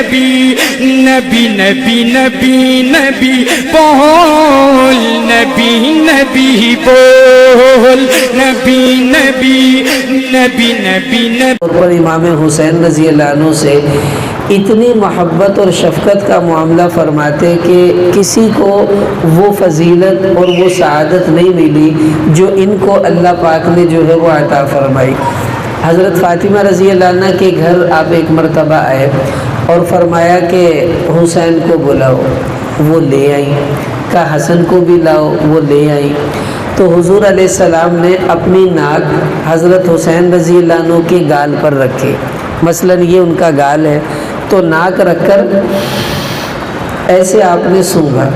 نبی نبی نبی نبی نبی بول نبی نبی بول نبی نبی نبی نبی نبی پر امام حسین رضی اللہ عنہ سے اتنی محبت اور شفقت کا معاملہ فرماتے کہ کسی کو وہ فضیلت اور وہ سعادت نہیں ملی جو ان کو اللہ پاک نے جو ہے وہ عطا فرمائی۔ حضرت فاطمہ رضی اللہ عنہ کے گھر آپ ایک مرتبہ آئے اور فرمایا کہ حسین کو بلاؤ، وہ لے آئی، کہا حسن کو بھی لاؤ، وہ لے آئی۔ تو حضور علیہ السلام نے اپنی ناک حضرت حسین رضی اللہ عنہ کے گال پر رکھی، مثلا یہ ان کا گال ہے تو ناک رکھ کر ایسے آپ نے سونگھا۔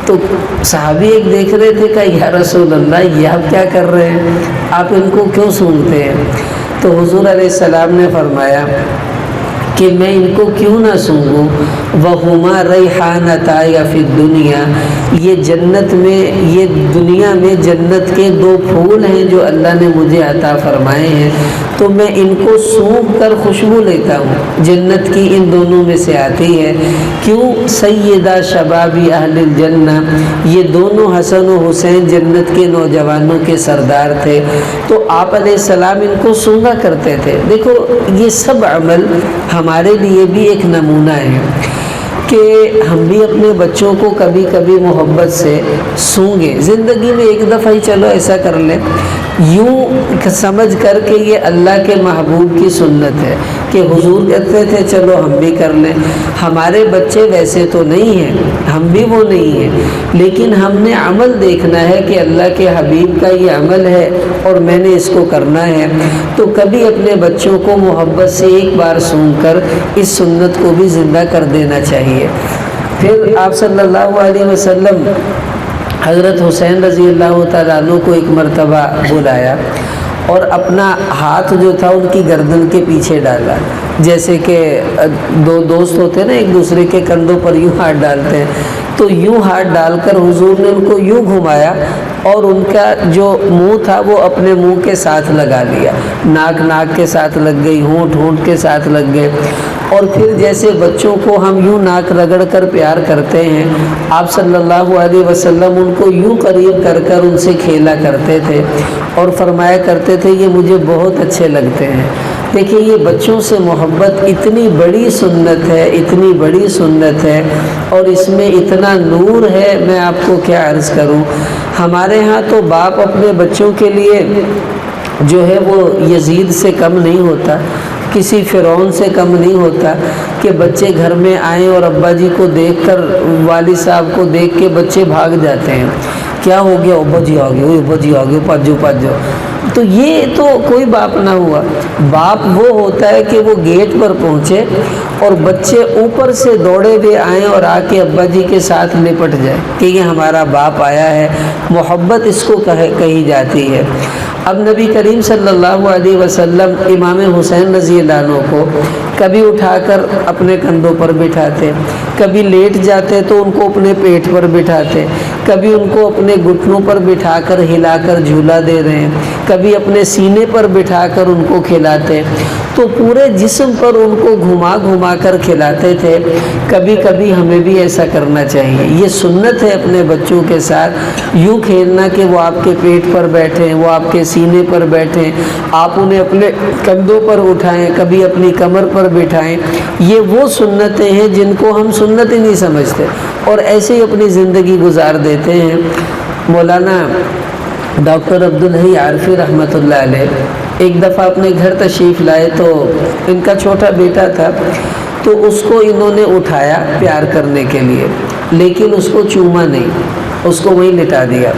تو صحابی ایک دیکھ رہے تھے کہ یا رسول اللہ یہ آپ کیا کر رہے ہیں، آپ ان کو کیوں سونگھتے ہیں؟ تو حضور علیہ السلام نے فرمایا کہ میں ان کو کیوں نہ سونگوں، وَهُمَا رَيْحَانَتَايَ فِي الدُّنْيَا، یہ جنت میں، یہ دنیا میں جنت کے دو پھول ہیں جو اللہ نے مجھے عطا فرمائے ہیں، تو میں ان کو سونگھ کر خوشبو لیتا ہوں، جنت کی ان دونوں میں سے آتی ہے۔ کیوں؟ سیدہ شبابی اہل الجنہ، یہ دونوں حسن و حسین جنت کے نوجوانوں کے سردار تھے، تو آپ علیہ السلام ان کو سونگا کرتے تھے۔ دیکھو یہ سب عمل ہمارے لیے بھی ایک نمونہ ہے کہ ہم بھی اپنے بچوں کو کبھی کبھی محبت سے سونگیں، زندگی میں ایک دفعہ ہی چلو ایسا کر لیں، یوں سمجھ کر کہ یہ اللہ کے محبوب کی سنت ہے کہ حضور کہتے تھے چلو ہم بھی کر لیں۔ ہمارے بچے ویسے تو نہیں ہیں، ہم بھی وہ نہیں ہیں، لیکن ہم نے عمل دیکھنا ہے کہ اللہ کے حبیب کا یہ عمل ہے اور میں نے اس کو کرنا ہے، تو کبھی اپنے بچوں کو محبت سے ایک بار سونگ کر اس سنت کو بھی زندہ کر دینا چاہیے۔ پھر آپ صلی اللہ علیہ وسلم حضرت حسین رضی اللہ تعالیٰ عنہ کو ایک مرتبہ بلایا اور اپنا ہاتھ جو تھا ان کی گردن کے پیچھے ڈالا، جیسے کہ دو دوست ہوتے ہیں نا ایک دوسرے کے کندھوں پر یوں ہاتھ ڈالتے ہیں، تو یوں ہاتھ ڈال کر حضور نے ان کو یوں گھمایا اور ان کا جو منہ تھا وہ اپنے منہ کے ساتھ لگا لیا، ناک ناک کے ساتھ لگ گئی، ہونٹ ہونٹ کے ساتھ لگ گئے، اور پھر جیسے بچوں کو ہم یوں ناک رگڑ کر پیار کرتے ہیں، آپ صلی اللہ علیہ وسلم ان کو یوں قریب کر کر ان سے کھیلا کرتے تھے اور فرمایا کرتے تھے یہ مجھے بہت اچھے لگتے ہیں۔ دیکھیے یہ بچوں سے محبت اتنی بڑی سنت ہے، اتنی بڑی سنت ہے، اور اس میں اتنا نور ہے، میں آپ کو کیا عرض کروں۔ ہمارے ہاں تو باپ اپنے بچوں کے لیے جو ہے وہ یزید سے کم نہیں ہوتا، کسی فرعون سے کم نہیں ہوتا کہ بچے گھر میں آئیں اور ابا جی کو دیکھ کر، والد صاحب کو دیکھ کے بچے بھاگ جاتے ہیں، کیا ہو گیا، ابا جی آ گئے، ابا جی آ گئے، پاجو پاجو۔ تو یہ تو کوئی باپ نہ ہوا۔ باپ وہ ہوتا ہے کہ وہ گیٹ پر پہنچے اور بچے اوپر سے دوڑے ہوئے آئیں اور آ کے ابا جی کے ساتھ لپٹ جائے کہ یہ ہمارا باپ آیا ہے، محبت اس کو کہی جاتی ہے۔ اب نبی کریم صلی اللہ علیہ وسلم امام حسین رضی اللہ عنہ کو کبھی اٹھا کر اپنے کندھوں پر بٹھاتے، کبھی لیٹ جاتے تو ان کو اپنے پیٹ پر بٹھاتے، کبھی ان کو اپنے گھٹنوں پر بٹھا کر ہلا کر جھولا دے رہے ہیں، کبھی اپنے سینے پر بٹھا کر ان کو کھلاتے، تو پورے جسم پر ان کو گھما گھما کر کھلاتے تھے۔ کبھی کبھی ہمیں بھی ایسا کرنا چاہیے، یہ سنت ہے اپنے بچوں کے ساتھ یوں کھیلنا کہ وہ آپ کے پیٹ پر بیٹھیں، وہ آپ کے سینے پر بیٹھیں، آپ انہیں اپنے کندھوں پر اٹھائیں، کبھی اپنی کمر پر بٹھائیں۔ یہ وہ سنتیں ہیں جن کو ہم سنت ہی نہیں سمجھتے اور ایسے ہی اپنی زندگی گزار دیتے ہیں۔ مولانا ڈاکٹر عبدالحی عارفی رحمۃ اللہ علیہ ایک دفعہ اپنے گھر تشریف لائے تو ان کا چھوٹا بیٹا تھا، تو اس کو انہوں نے اٹھایا پیار کرنے کے لیے، لیکن اس کو چوما نہیں، اس کو وہیں لٹا دیا۔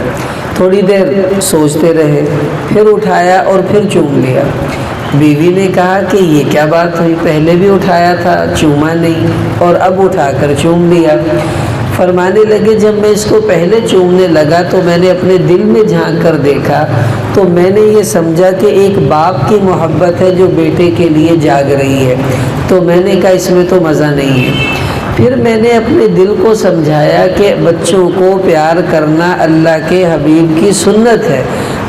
تھوڑی دیر سوچتے رہے، پھر اٹھایا اور پھر چوم لیا۔ بیوی نے کہا کہ یہ کیا بات ہوئی، پہلے بھی اٹھایا تھا چوما نہیں اور اب اٹھا کر چوم لیا۔ فرمانے لگے جب میں اس کو پہلے چومنے لگا تو میں نے اپنے دل میں جھانک کر دیکھا تو میں نے یہ سمجھا کہ ایک باپ کی محبت ہے جو بیٹے کے لیے جاگ رہی ہے، تو میں نے کہا اس میں تو مزہ نہیں ہے۔ پھر میں نے اپنے دل کو سمجھایا کہ بچوں کو پیار کرنا اللہ کے حبیب کی سنت ہے،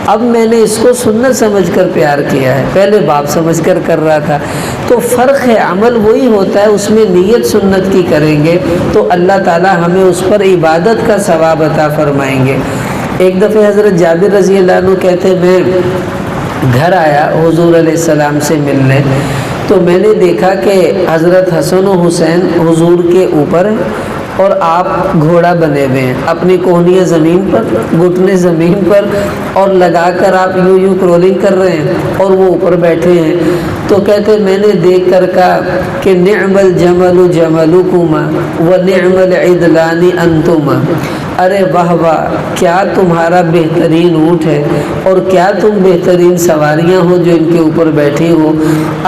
اب میں نے اس کو سنت سمجھ کر پیار کیا ہے، پہلے باپ سمجھ کر کر رہا تھا۔ تو فرق ہے، عمل وہی ہوتا ہے، اس میں نیت سنت کی کریں گے تو اللہ تعالی ہمیں اس پر عبادت کا ثواب عطا فرمائیں گے۔ ایک دفعہ حضرت جابر رضی اللہ عنہ کہتے میں گھر آیا حضور علیہ السلام سے ملنے، تو میں نے دیکھا کہ حضرت حسن و حسین حضور کے اوپر ہیں اور آپ گھوڑا بنے ہوئے ہیں، اپنی کوہنیاں زمین پر، گھٹنے زمین پر، اور لگا کر آپ یوں یوں کرولنگ کر رہے ہیں اور وہ اوپر بیٹھے ہیں۔ تو کہتے میں نے دیکھ کر کہا کہ نعم الجمل جملکما ونعم العدلان انتما، ارے واہ واہ، کیا تمہارا بہترین اونٹ ہے اور کیا تم بہترین سواریاں ہو جو ان کے اوپر بیٹھی ہو۔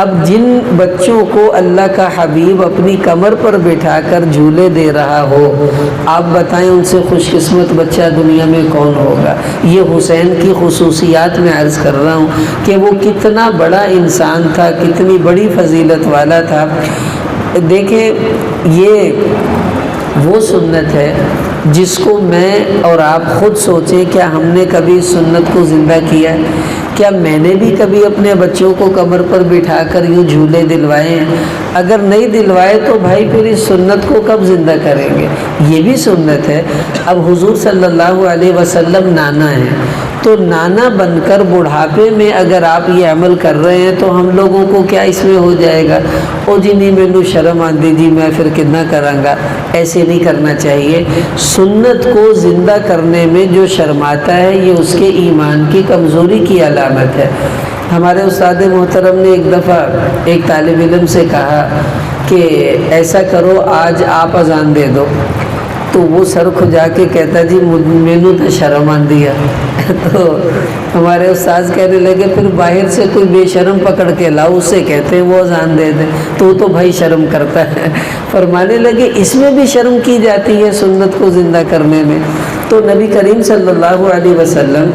اب جن بچوں کو اللہ کا حبیب اپنی کمر پر بٹھا کر جھولے دے رہا ہو، آپ بتائیں ان سے خوش قسمت بچہ دنیا میں کون ہوگا۔ یہ حسین کی خصوصیات میں عرض کر رہا ہوں کہ وہ کتنا بڑا انسان تھا، کتنی بڑی فضیلت والا تھا۔ دیکھیں یہ وہ سنت ہے جس کو میں اور آپ خود سوچیں، کیا ہم نے کبھی اس سنت کو زندہ کیا ہے؟ کیا میں نے بھی کبھی اپنے بچوں کو کمر پر بٹھا کر یوں جھولے دلوائے ہیں؟ اگر نہیں دلوائے تو بھائی پھر اس سنت کو کب زندہ کریں گے؟ یہ بھی سنت ہے۔ اب حضور صلی اللہ علیہ وسلم نانا ہیں، تو نانا بن کر بڑھاپے میں اگر آپ یہ عمل کر رہے ہیں تو ہم لوگوں کو کیا اس میں ہو جائے گا، او جی نہیں مینوں شرم آندی جی میں پھر کتنا کراں گا۔ ایسے نہیں کرنا چاہیے۔ سنت کو زندہ کرنے میں جو شرماتا ہے یہ اس کے ایمان کی کمزوری کی علامت ہے۔ ہمارے استاد محترم نے ایک دفعہ ایک طالب علم سے کہا کہ ایسا کرو آج آپ اذان دے دو، تو وہ سر کھجا کے کہتا جی مینوں تو شرم آندی ہے۔ تو ہمارے استاذ کہنے لگے پھر باہر سے کوئی بے شرم پکڑ کے لاؤ، اس سے کہتے ہیں وہ اذان دے دے، تو بھائی شرم کرتا ہے۔ فرمانے لگے اس میں بھی شرم کی جاتی ہے سنت کو زندہ کرنے میں۔ تو نبی کریم صلی اللہ علیہ وسلم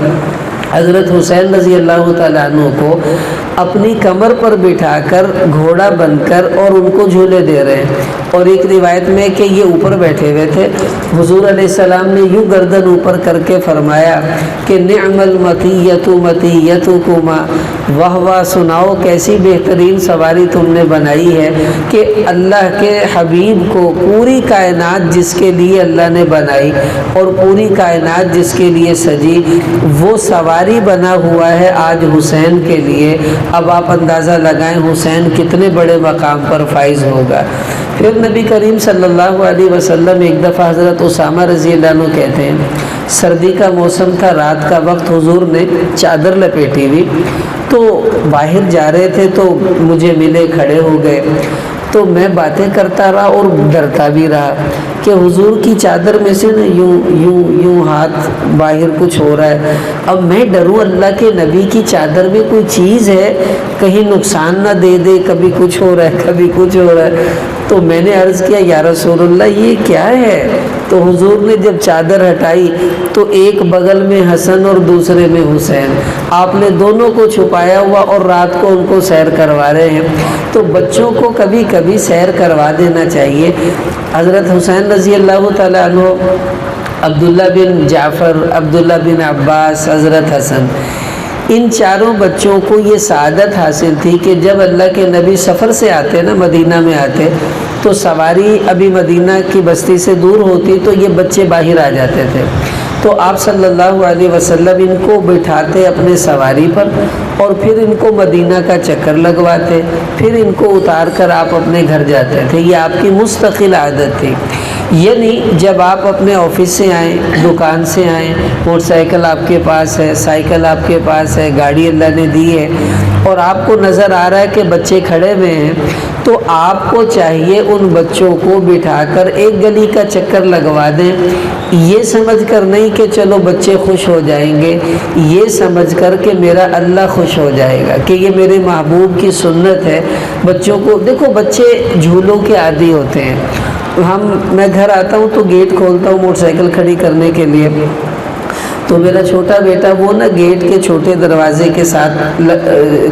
حضرت حسین رضی اللہ تعالیٰ عنہ کو اپنی کمر پر بٹھا کر گھوڑا بن کر اور ان کو جھولے دے رہے ہیں، اور ایک روایت میں کہ یہ اوپر بیٹھے ہوئے تھے، حضور علیہ السلام نے یوں گردن اوپر کر کے فرمایا کہ نعم المطیۃ مطیۃکما، واہ واہ، سناؤ کیسی بہترین سواری تم نے بنائی ہے کہ اللہ کے حبیب کو پوری کائنات جس کے لیے اللہ نے بنائی اور پوری کائنات جس کے لیے سجی، وہ سواری بنا ہوا ہے آج حسین کے لیے۔ اب آپ اندازہ لگائیں حسین کتنے بڑے مقام پر فائز ہوگا۔ پھر نبی کریم صلی اللہ علیہ وسلم ایک دفعہ حضرت اسامہ رضی اللہ عنہ کہتے ہیں سردی کا موسم تھا، رات کا وقت، حضور نے چادر لپیٹی ہوئی، تو باہر جا رہے تھے تو مجھے ملے، کھڑے ہو گئے، تو میں باتیں کرتا رہا اور ڈرتا بھی رہا کہ حضور کی چادر میں سے نا یوں یوں یوں ہاتھ باہر کچھ ہو رہا ہے۔ اب میں ڈروں اللہ کے نبی کی چادر میں کوئی چیز ہے کہیں نقصان نہ دے دے، کبھی کچھ ہو رہا ہے کبھی کچھ ہو رہا ہے۔ تو میں نے عرض کیا یا رسول اللہ یہ کیا ہے؟ تو حضور نے جب چادر ہٹائی تو ایک بغل میں حسن اور دوسرے میں حسین، آپ نے دونوں کو چھپایا ہوا اور رات کو ان کو سیر کروا رہے ہیں۔ تو بچوں کو کبھی کبھی سیر کروا دینا چاہیے۔ حضرت حسین رضی اللہ تعالیٰ عنہ، عبداللہ بن جعفر، عبداللہ بن عباس، حضرت حسن، ان چاروں بچوں کو یہ سعادت حاصل تھی کہ جب اللہ کے نبی سفر سے آتے نا، مدینہ میں آتے، تو سواری ابھی مدینہ کی بستی سے دور ہوتی تو یہ بچے باہر آ جاتے تھے، تو آپ صلی اللہ علیہ وسلم ان کو بٹھاتے اپنے سواری پر اور پھر ان کو مدینہ کا چکر لگواتے، پھر ان کو اتار کر آپ اپنے گھر جاتے تھے۔ یہ آپ کی مستقل عادت تھی۔ یعنی جب آپ اپنے آفس سے آئیں، دکان سے آئیں، موٹر سائیکل آپ کے پاس ہے، سائیکل آپ کے پاس ہے، گاڑی اللہ نے دی ہے، اور آپ کو نظر آ رہا ہے کہ بچے کھڑے ہوئے ہیں، تو آپ کو چاہیے ان بچوں کو بٹھا کر ایک گلی کا چکر لگوا دیں، یہ سمجھ کر نہیں کہ چلو بچے خوش ہو جائیں گے، یہ سمجھ کر کہ میرا اللہ خوش ہو جائے گا، کہ یہ میرے محبوب کی سنت ہے۔ بچوں کو دیکھو، بچے جھولوں کے عادی ہوتے ہیں۔ میں گھر آتا ہوں تو گیٹ کھولتا ہوں موٹر سائیکل کھڑی کرنے کے لیے، تو میرا چھوٹا بیٹا وہ نا گیٹ کے چھوٹے دروازے کے ساتھ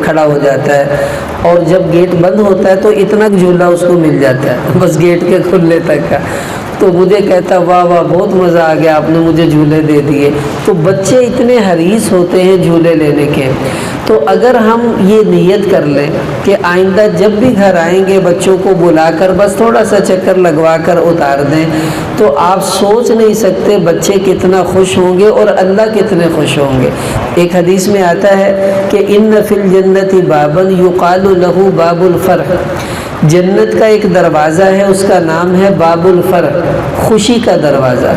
کھڑا ہو جاتا ہے، اور جب گیٹ بند ہوتا ہے تو اتنا جھولا اس کو مل جاتا ہے، بس گیٹ کے کھلنے تک کا۔ تو مجھے کہتا واہ واہ بہت مزہ آ گیا، آپ نے مجھے جھولے دے دیے۔ تو بچے اتنے حریص ہوتے ہیں جھولے لینے کے۔ تو اگر ہم یہ نیت کر لیں کہ آئندہ جب بھی گھر آئیں گے بچوں کو بلا کر بس تھوڑا سا چکر لگوا کر اتار دیں، تو آپ سوچ نہیں سکتے بچے کتنا خوش ہوں گے اور اللہ کتنے خوش ہوں گے۔ ایک حدیث میں آتا ہے کہ ان فی الجنت بابا یقال لہ باب الفرح، جنت کا ایک دروازہ ہے، اس کا نام ہے باب الفرح، خوشی کا دروازہ۔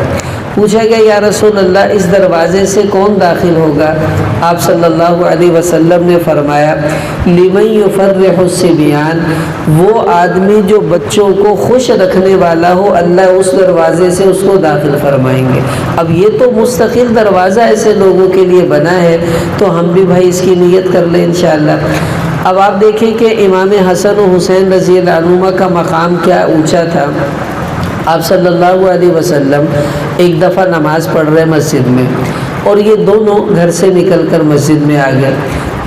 پوچھا گیا یا رسول اللہ اس دروازے سے کون داخل ہوگا؟ آپ صلی اللہ علیہ وسلم نے فرمایا لمن یفرح الصبیان، وہ آدمی جو بچوں کو خوش رکھنے والا ہو، اللہ اس دروازے سے اس کو داخل فرمائیں گے۔ اب یہ تو مستقل دروازہ ایسے لوگوں کے لیے بنا ہے، تو ہم بھی بھائی اس کی نیت کر لیں انشاءاللہ۔ اب آپ دیکھیں کہ امام حسن و حسین رضی اللہ عنہما کا مقام کیا اونچا تھا۔ آپ صلی اللہ علیہ وسلم ایک دفعہ نماز پڑھ رہے مسجد میں، اور یہ دونوں گھر سے نکل کر مسجد میں آ گئے۔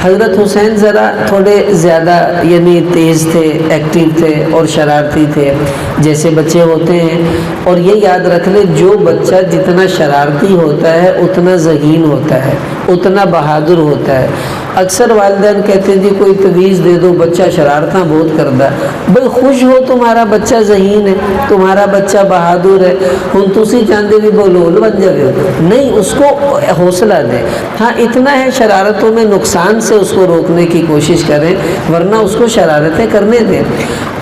حضرت حسین ذرا تھوڑے زیادہ یعنی تیز تھے، ایکٹیو تھے اور شرارتی تھے، جیسے بچے ہوتے ہیں۔ اور یہ یاد رکھ لیں جو بچہ جتنا شرارتی ہوتا ہے اتنا ذہین ہوتا ہے، اتنا بہادر ہوتا ہے۔ اکثر والدین کہتے ہیں جی کوئی تعویذ دے دو، بچہ شرارتاں بہت کرتا ہے۔ بھئی خوش ہو تمہارا بچہ ذہین ہے، تمہارا بچہ بہادر ہے، ہن تسی چاہتے بھی بولول بن جائے، نہیں، اس کو حوصلہ دیں۔ ہاں اتنا ہے شرارتوں میں نقصان سے اس کو روکنے کی کوشش کریں، ورنہ اس کو شرارتیں کرنے دیں۔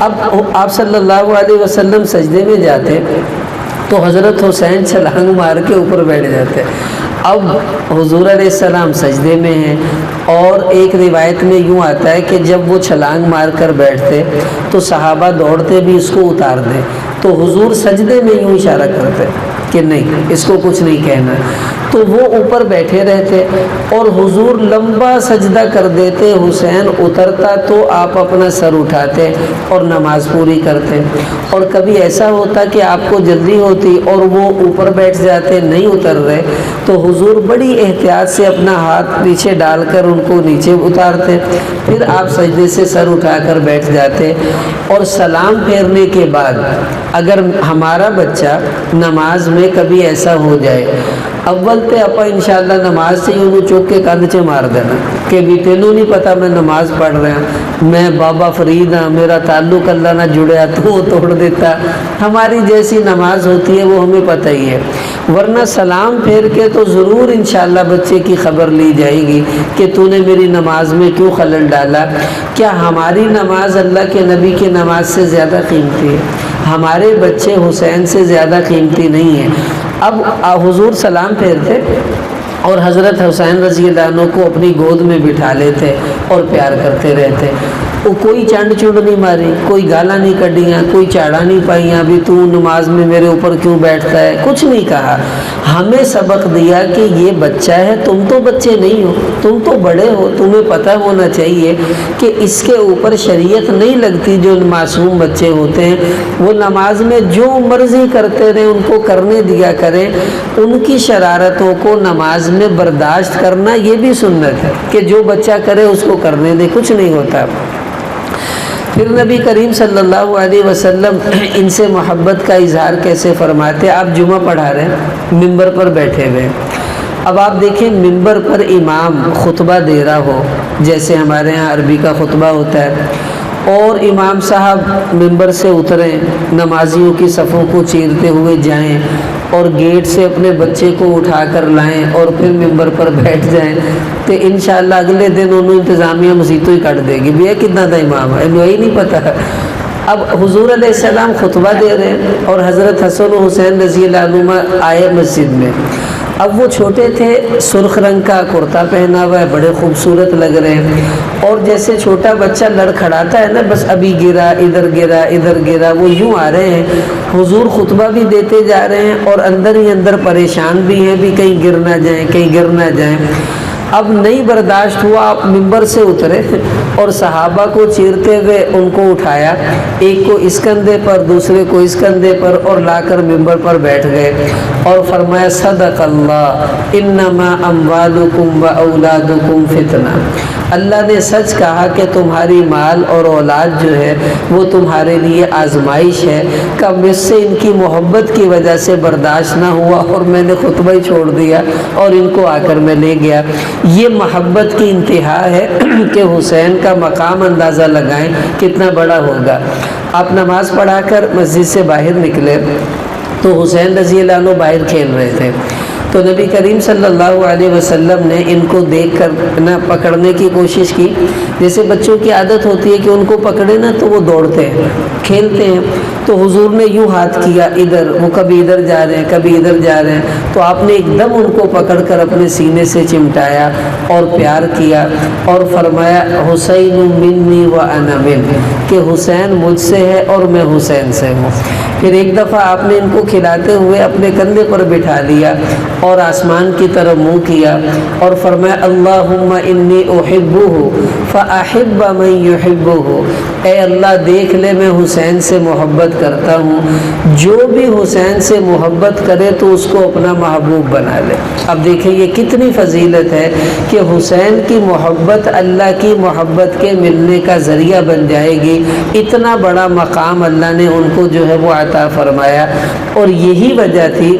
اب آپ صلی اللہ علیہ وسلم سجدے میں جاتے تو حضرت حسین چھلانگ مار کے اوپر بیٹھ جاتے۔ اب حضور علیہ السلام سجدے میں ہیں، اور ایک روایت میں یوں آتا ہے کہ جب وہ چھلانگ مار کر بیٹھتے تو صحابہ دوڑتے بھی اس کو اتار دیں، تو حضور سجدے میں یوں اشارہ کرتے کہ نہیں اس کو کچھ نہیں کہنا، تو وہ اوپر بیٹھے رہتے اور حضور لمبا سجدہ کر دیتے، حسین اترتا تو آپ اپنا سر اٹھاتے اور نماز پوری کرتے۔ اور کبھی ایسا ہوتا کہ آپ کو جلدی ہوتی اور وہ اوپر بیٹھ جاتے، نہیں اتر رہے، تو حضور بڑی احتیاط سے اپنا ہاتھ پیچھے ڈال کر ان کو نیچے اتارتے، پھر آپ سجدے سے سر اٹھا کر بیٹھ جاتے۔ اور سلام پھیرنے کے بعد اگر ہمارا بچہ نماز میں کبھی ایسا ہو جائے، اول تے اپا انشاءاللہ نماز سے انہوں چوک کے کندھ چ مار دینا کہ بھی تینوں نہیں پتا میں نماز پڑھ رہا ہوں، میں بابا فرید ہاں، میرا تعلق اللہ نہ جڑیا تو وہ توڑ دیتا۔ ہماری جیسی نماز ہوتی ہے وہ ہمیں پتہ ہی ہے، ورنہ سلام پھیر کے تو ضرور انشاءاللہ بچے کی خبر لی جائے گی کہ تو نے میری نماز میں کیوں خلل ڈالا۔ کیا ہماری نماز اللہ کے نبی کی نماز سے زیادہ قیمتی ہے؟ ہمارے بچے حسین سے زیادہ قیمتی نہیں ہیں۔ اب حضور سلام پھیرتے اور حضرت حسین رضی اللہ عنہ کو اپنی گود میں بٹھا لیتے اور پیار کرتے رہتے۔ وہ کوئی چانڈ چونڈ نہیں ماری، کوئی گالاں نہیں کڈیاں، کوئی چاڑا نہیں پائیاں بھی تو نماز میں میرے اوپر کیوں بیٹھتا ہے، کچھ نہیں کہا۔ ہمیں سبق دیا کہ یہ بچہ ہے، تم تو بچے نہیں ہو، تم تو بڑے ہو، تمہیں پتہ ہونا چاہیے کہ اس کے اوپر شریعت نہیں لگتی۔ جو معصوم بچے ہوتے ہیں وہ نماز میں جو مرضی کرتے رہیں، ان کو کرنے دیا کریں، ان کی شرارتوں کو نماز میں برداشت کرنا یہ بھی سنت ہے کہ جو بچہ کرے اس کو کرنے دے، کچھ نہیں ہوتا۔ پھر نبی کریم صلی اللہ علیہ وسلم ان سے محبت کا اظہار کیسے فرماتے؟ آپ جمعہ پڑھا رہے ہیں، ممبر پر بیٹھے ہوئے، اب آپ دیکھیں ممبر پر امام خطبہ دے رہا ہو، جیسے ہمارے ہاں عربی کا خطبہ ہوتا ہے، اور امام صاحب ممبر سے اتریں، نمازیوں کی صفوں کو چیرتے ہوئے جائیں اور گیٹ سے اپنے بچے کو اٹھا کر لائیں اور پھر ممبر پر بیٹھ جائیں، تو انشاءاللہ اگلے دن انہوں انتظامیہ مسیتوں ہی کٹ دے گی بھی یہ کتنا تھا امام ہے، انہوں ہی نہیں پتہ۔ اب حضور علیہ السلام خطبہ دے رہے ہیں اور حضرت حسن و حسین رضی اللہ عنہما آئے مسجد میں۔ اب وہ چھوٹے تھے، سرخ رنگ کا کرتا پہنا ہوا ہے، بڑے خوبصورت لگ رہے ہیں، اور جیسے چھوٹا بچہ لڑکھڑاتا ہے نا، بس ابھی گرا ادھر گرا ادھر گرا، وہ یوں آ رہے ہیں۔ حضور خطبہ بھی دیتے جا رہے ہیں اور اندر ہی اندر پریشان بھی ہیں بھی کہیں گر نہ جائیں، کہیں گر نہ جائیں۔ اب نہیں برداشت ہوا، آپ ممبر سے اترے اور صحابہ کو چیرتے ہوئے ان کو اٹھایا، ایک کو اس کندھے پر، دوسرے کو اس کندھے پر، اور لا کر ممبر پر بیٹھ گئے اور فرمایا صدق اللہ انما اموالکم و اولادکم فتنہ، اللہ نے سچ کہا کہ تمہاری مال اور اولاد جو ہے وہ تمہارے لیے آزمائش ہے، کہ مجھ سے ان کی محبت کی وجہ سے برداشت نہ ہوا اور میں نے خطبہ ہی چھوڑ دیا اور ان کو آ کر میں لے گیا۔ یہ محبت کی انتہا ہے کہ حسین کا مقام اندازہ لگائیں کتنا بڑا ہوگا۔ آپ نماز پڑھا کر مسجد سے باہر نکلے تو حسین رضی اللہ عنہ باہر کھیل رہے تھے، تو نبی کریم صلی اللہ علیہ وسلم نے ان کو دیکھ کر نہ پکڑنے کی کوشش کی، جیسے بچوں کی عادت ہوتی ہے کہ ان کو پکڑے نا تو وہ دوڑتے ہیں، کھیلتے ہیں، تو حضور نے یوں ہاتھ کیا ادھر، وہ کبھی ادھر جا رہے ہیں کبھی ادھر جا رہے ہیں، تو آپ نے ایک دم ان کو پکڑ کر اپنے سینے سے چمٹایا اور پیار کیا اور فرمایا حسین منی و انا من، کہ حسین مجھ سے ہے اور میں حسین سے ہوں۔ پھر ایک دفعہ آپ نے ان کو کھلاتے ہوئے اپنے کندھے پر بٹھا لیا اور آسمان کی طرف منہ کیا اور فرمایا اللہم انی احبہ فاحب من یحبہ، اے اللہ دیکھ لے میں حسین سے محبت کرتا ہوں، جو بھی حسین سے محبت کرے تو اس کو اپنا محبوب بنا لے۔ اب دیکھیں یہ کتنی فضیلت ہے کہ حسین کی محبت اللہ کی محبت کے ملنے کا ذریعہ بن جائے گی، اتنا بڑا مقام اللہ نے ان کو جو ہے وہ عطا فرمایا۔ اور یہی وجہ تھی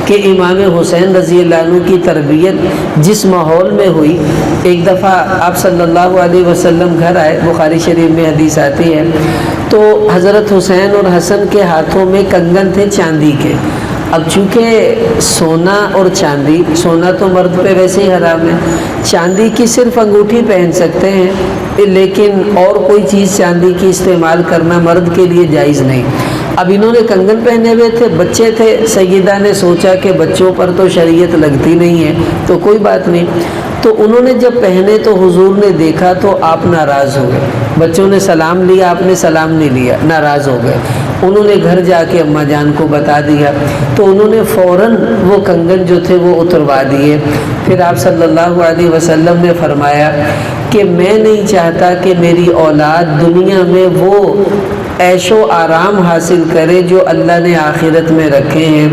کہ امام حسین رضی اللہ عنہ کی تربیت جس ماحول میں ہوئی، ایک دفعہ آپ صلی اللہ علیہ وسلم گھر آئے، بخاری شریف میں حدیث آتی ہے، تو حضرت حسین اور حسن کے ہاتھوں میں کنگن تھے چاندی کے۔ اب چونکہ سونا اور چاندی، سونا تو مرد پہ ویسے ہی حرام ہے، چاندی کی صرف انگوٹھی پہن سکتے ہیں، لیکن اور کوئی چیز چاندی کی استعمال کرنا مرد کے لیے جائز نہیں۔ اب انہوں نے کنگن پہنے ہوئے تھے، بچے تھے، سیدہ نے سوچا کہ بچوں پر تو شریعت لگتی نہیں ہے تو کوئی بات نہیں، تو انہوں نے جب پہنے تو حضور نے دیکھا تو آپ ناراض ہو گئے، بچوں نے سلام لیا، آپ نے سلام نہیں لیا، ناراض ہو گئے۔ انہوں نے گھر جا کے اماں جان کو بتا دیا تو انہوں نے فوراً وہ کنگن جو تھے وہ اتروا دیے۔ پھر آپ صلی اللہ علیہ وسلم نے فرمایا کہ میں نہیں چاہتا کہ میری اولاد دنیا میں وہ عیش و آرام حاصل کرے جو اللہ نے آخرت میں رکھے ہیں،